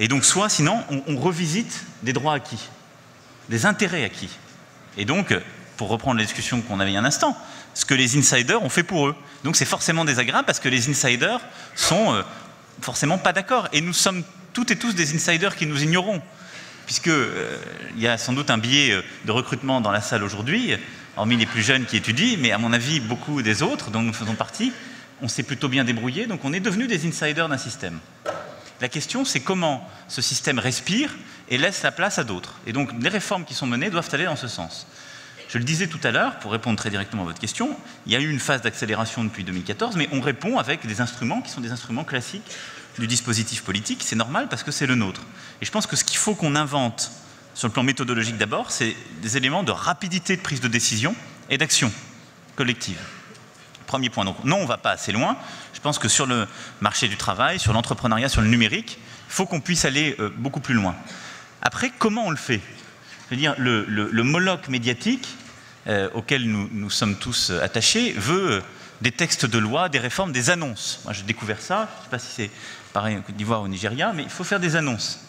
et donc soit sinon on revisite des droits acquis, des intérêts acquis. Et donc, pour reprendre la discussion qu'on avait il y a un instant, ce que les insiders ont fait pour eux. Donc c'est forcément désagréable parce que les insiders sont forcément pas d'accord. Et nous sommes toutes et tous des insiders qui nous ignorons. puisque il y a sans doute un biais de recrutement dans la salle aujourd'hui, hormis les plus jeunes qui étudient, mais à mon avis, beaucoup des autres, dont nous faisons partie, on s'est plutôt bien débrouillé, donc on est devenus des insiders d'un système. La question, c'est comment ce système respire et laisse la place à d'autres. Et donc, les réformes qui sont menées doivent aller dans ce sens. Je le disais tout à l'heure, pour répondre très directement à votre question, il y a eu une phase d'accélération depuis 2014, mais on répond avec des instruments qui sont des instruments classiques du dispositif politique. C'est normal parce que c'est le nôtre. Et je pense que ce qu'il faut qu'on invente, sur le plan méthodologique d'abord, c'est des éléments de rapidité de prise de décision et d'action collective. Premier point. Donc, non, on ne va pas assez loin. Je pense que sur le marché du travail, sur l'entrepreneuriat, sur le numérique, il faut qu'on puisse aller beaucoup plus loin. Après, comment on le fait? Je veux dire, le Moloch médiatique auquel nous sommes tous attachés veut des textes de loi, des réformes, des annonces. Moi, j'ai découvert ça. Je ne sais pas si c'est pareil en Côte d'Ivoire ou au Nigeria, mais il faut faire des annonces.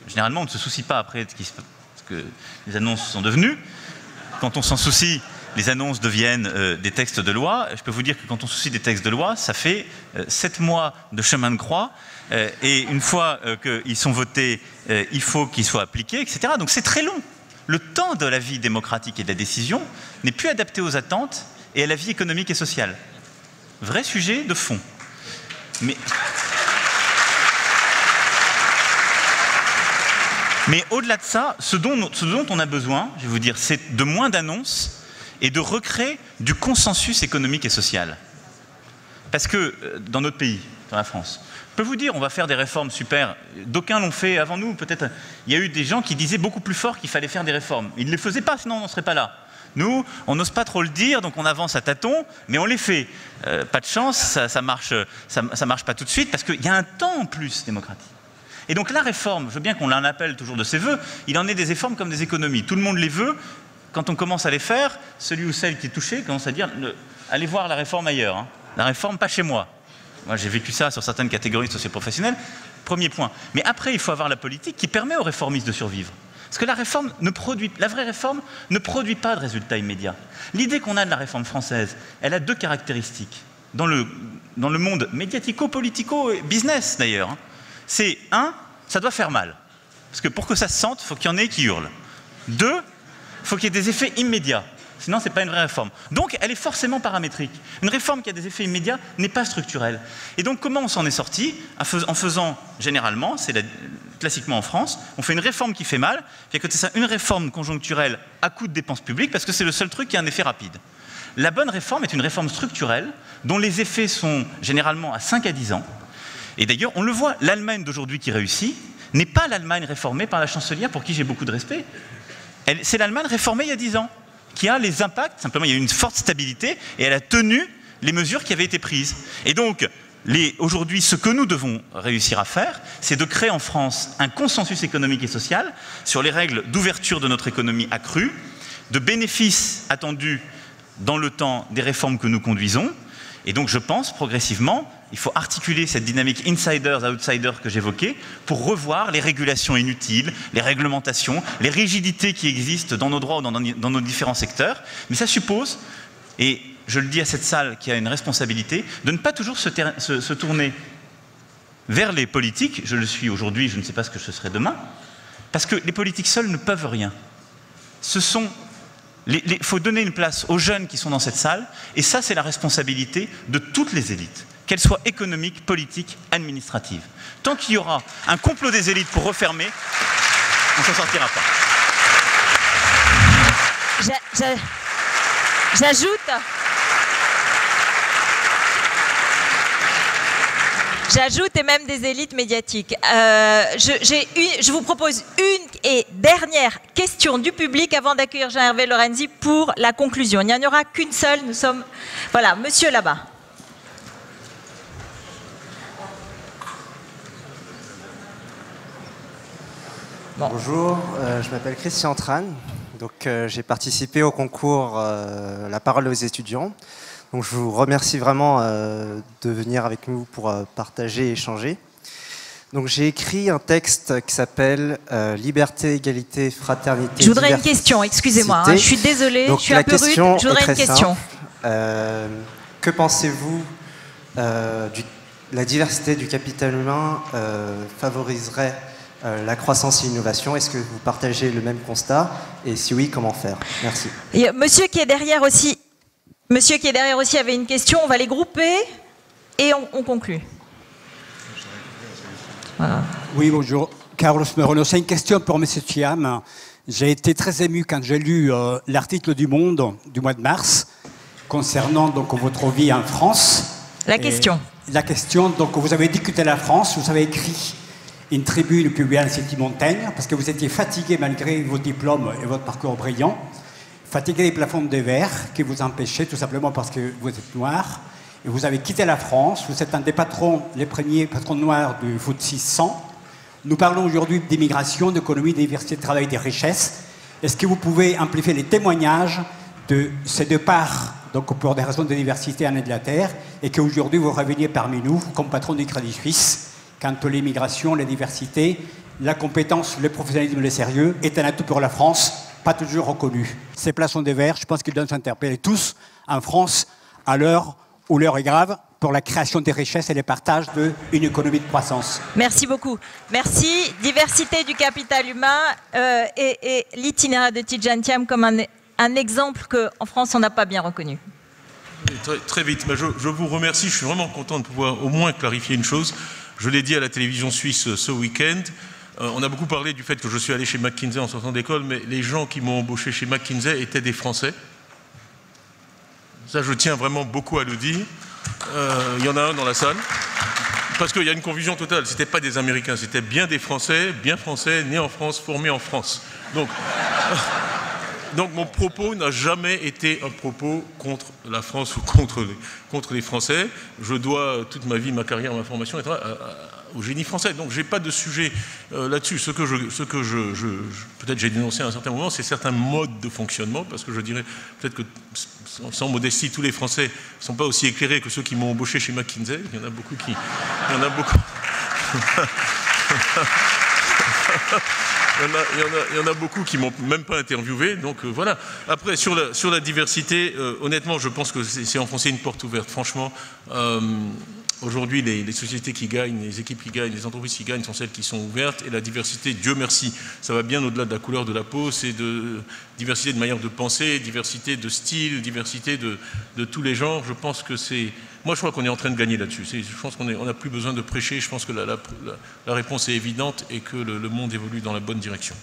Généralement, on ne se soucie pas après de ce que les annonces sont devenues. Quand on s'en soucie, les annonces deviennent des textes de loi. Je peux vous dire que quand on se soucie des textes de loi, ça fait 7 mois de chemin de croix. Et une fois qu'ils sont votés, il faut qu'ils soient appliqués, etc. Donc c'est très long. Le temps de la vie démocratique et de la décision n'est plus adapté aux attentes et à la vie économique et sociale. Vrai sujet de fond. Mais au-delà de ça, ce dont on a besoin, je vais vous dire, c'est de moins d'annonces et de recréer du consensus économique et social. Parce que dans notre pays, dans la France, je peux vous dire, on va faire des réformes super. D'aucuns l'ont fait avant nous. Peut-être, il y a eu des gens qui disaient beaucoup plus fort qu'il fallait faire des réformes. Ils ne les faisaient pas, sinon on n'en serait pas là. Nous, on n'ose pas trop le dire, donc on avance à tâtons, mais on les fait. Pas de chance, ça marche pas tout de suite, parce qu'il y a un temps en plus démocratique. Et donc la réforme, je veux bien qu'on l'en appelle toujours de ses voeux, il en est des réformes comme des économies. Tout le monde les veut. Quand on commence à les faire, celui ou celle qui est touché commence à dire allez voir la réforme ailleurs. Hein. La réforme, pas chez moi. Moi, j'ai vécu ça sur certaines catégories socio-professionnelles. Premier point. Mais après, il faut avoir la politique qui permet aux réformistes de survivre. Parce que la vraie réforme ne produit pas de résultats immédiats. L'idée qu'on a de la réforme française, elle a 2 caractéristiques. Dans le monde médiatico-politico et business d'ailleurs. Hein. C'est 1, ça doit faire mal. Parce que pour que ça se sente, il faut qu'il y en ait qui hurlent. 2, il faut qu'il y ait des effets immédiats. Sinon, ce n'est pas une vraie réforme. Donc, elle est forcément paramétrique. Une réforme qui a des effets immédiats n'est pas structurelle. Et donc, comment on s'en est sorti? En faisant, généralement, classiquement en France, on fait une réforme qui fait mal, puis à côté de ça, une réforme conjoncturelle à coût de dépenses publiques, parce que c'est le seul truc qui a un effet rapide. La bonne réforme est une réforme structurelle, dont les effets sont généralement à 5 à 10 ans. Et d'ailleurs, on le voit, l'Allemagne d'aujourd'hui qui réussit n'est pas l'Allemagne réformée par la chancelière, pour qui j'ai beaucoup de respect. C'est l'Allemagne réformée il y a 10 ans, qui a les impacts, simplement il y a eu une forte stabilité, et elle a tenu les mesures qui avaient été prises. Et donc, aujourd'hui, ce que nous devons réussir à faire, c'est de créer en France un consensus économique et social sur les règles d'ouverture de notre économie accrue, de bénéfices attendus dans le temps des réformes que nous conduisons. Et donc, je pense, progressivement, il faut articuler cette dynamique insiders-outsiders que j'évoquais pour revoir les régulations inutiles, les réglementations, les rigidités qui existent dans nos droits ou dans nos différents secteurs. Mais ça suppose, et je le dis à cette salle qui a une responsabilité, de ne pas toujours se tourner vers les politiques. Je le suis aujourd'hui, je ne sais pas ce que ce serait demain, parce que les politiques seuls ne peuvent rien. Il faut donner une place aux jeunes qui sont dans cette salle, et ça, c'est la responsabilité de toutes les élites, qu'elles soient économiques, politiques, administratives. Tant qu'il y aura un complot des élites pour refermer, on ne s'en sortira pas. J'ajoute, et même des élites médiatiques. Je vous propose une et dernière question du public avant d'accueillir Jean-Hervé Lorenzi pour la conclusion. Il n'y en aura qu'une seule. Nous sommes... Voilà, monsieur là-bas. Bon. Bonjour, je m'appelle Christian Tran. Donc, j'ai participé au concours La parole aux étudiants. Donc, je vous remercie vraiment de venir avec nous pour partager et échanger. Donc, j'ai écrit un texte qui s'appelle Liberté, égalité, fraternité. Je voudrais une question, excusez-moi, hein, je suis désolée, je suis un peu rude, je voudrais une question. Que pensez-vous la diversité du capital humain favoriserait la croissance et l'innovation. Est-ce que vous partagez le même constat? Et si oui, comment faire? Merci. Et monsieur qui est derrière aussi avait une question. On va les grouper et on conclut. Voilà. Oui, bonjour. Carlos Merono. C'est une question pour M. Thiam. J'ai été très ému quand j'ai lu l'article du Monde du mois de mars concernant donc votre vie en France. La question. La question, donc vous avez discuté la France, vous avez écrit une tribune publiée à l'Institut Montaigne parce que vous étiez fatigué malgré vos diplômes et votre parcours brillant, fatigué des plafonds de verre qui vous empêchaient tout simplement parce que vous êtes noir. Et vous avez quitté la France, vous êtes un des patrons, les premiers patrons noirs du FTSE 100. Nous parlons aujourd'hui d'immigration, d'économie, de diversité de travail, des richesses. Est-ce que vous pouvez amplifier les témoignages de ces deux parts, donc pour des raisons de diversité en Angleterre, et qu'aujourd'hui vous reveniez parmi nous comme patron du Crédit Suisse, quant à l'immigration, la diversité, la compétence, le professionnalisme, le sérieux, est un atout pour la France, pas toujours reconnu. Ces plafonds de verre, je pense qu'ils doivent s'interpeller tous en France à l'heure où l'heure est grave pour la création des richesses et le partage d'une économie de croissance. Merci beaucoup. Merci. Diversité du capital humain et l'itinéraire de Tidjane Thiam comme un exemple qu'en France, on n'a pas bien reconnu. Très vite. Je vous remercie. Je suis vraiment content de pouvoir au moins clarifier une chose. Je l'ai dit à la télévision suisse ce week-end. On a beaucoup parlé du fait que je suis allé chez McKinsey en sortant d'école, mais les gens qui m'ont embauché chez McKinsey étaient des Français. Ça, je tiens vraiment beaucoup à le dire. Il y en a un dans la salle. Parce qu'il y a une confusion totale. Ce n'étaient pas des Américains, c'était bien des Français, nés en France, formés en France. Donc mon propos n'a jamais été un propos contre la France ou contre les Français. Je dois toute ma vie, ma carrière, ma formation au génie français. Donc je n'ai pas de sujet là-dessus. Ce que peut-être j'ai dénoncé à un certain moment, c'est certains modes de fonctionnement, parce que je dirais peut-être que, sans modestie, tous les Français ne sont pas aussi éclairés que ceux qui m'ont embauché chez McKinsey. Il y en a beaucoup qui... Il y en a beaucoup qui ne m'ont même pas interviewé, donc voilà. Après, sur la diversité, honnêtement, je pense que c'est enfoncer une porte ouverte. Franchement, aujourd'hui, les sociétés qui gagnent, les équipes qui gagnent, les entreprises qui gagnent sont celles qui sont ouvertes. Et la diversité, Dieu merci, ça va bien au-delà de la couleur de la peau. C'est de diversité de manière de penser, diversité de style, diversité de tous les genres. Je pense que c'est... Moi, je crois qu'on est en train de gagner là-dessus. Je pense qu'on n'a plus besoin de prêcher. Je pense que la réponse est évidente et que le monde évolue dans la bonne direction.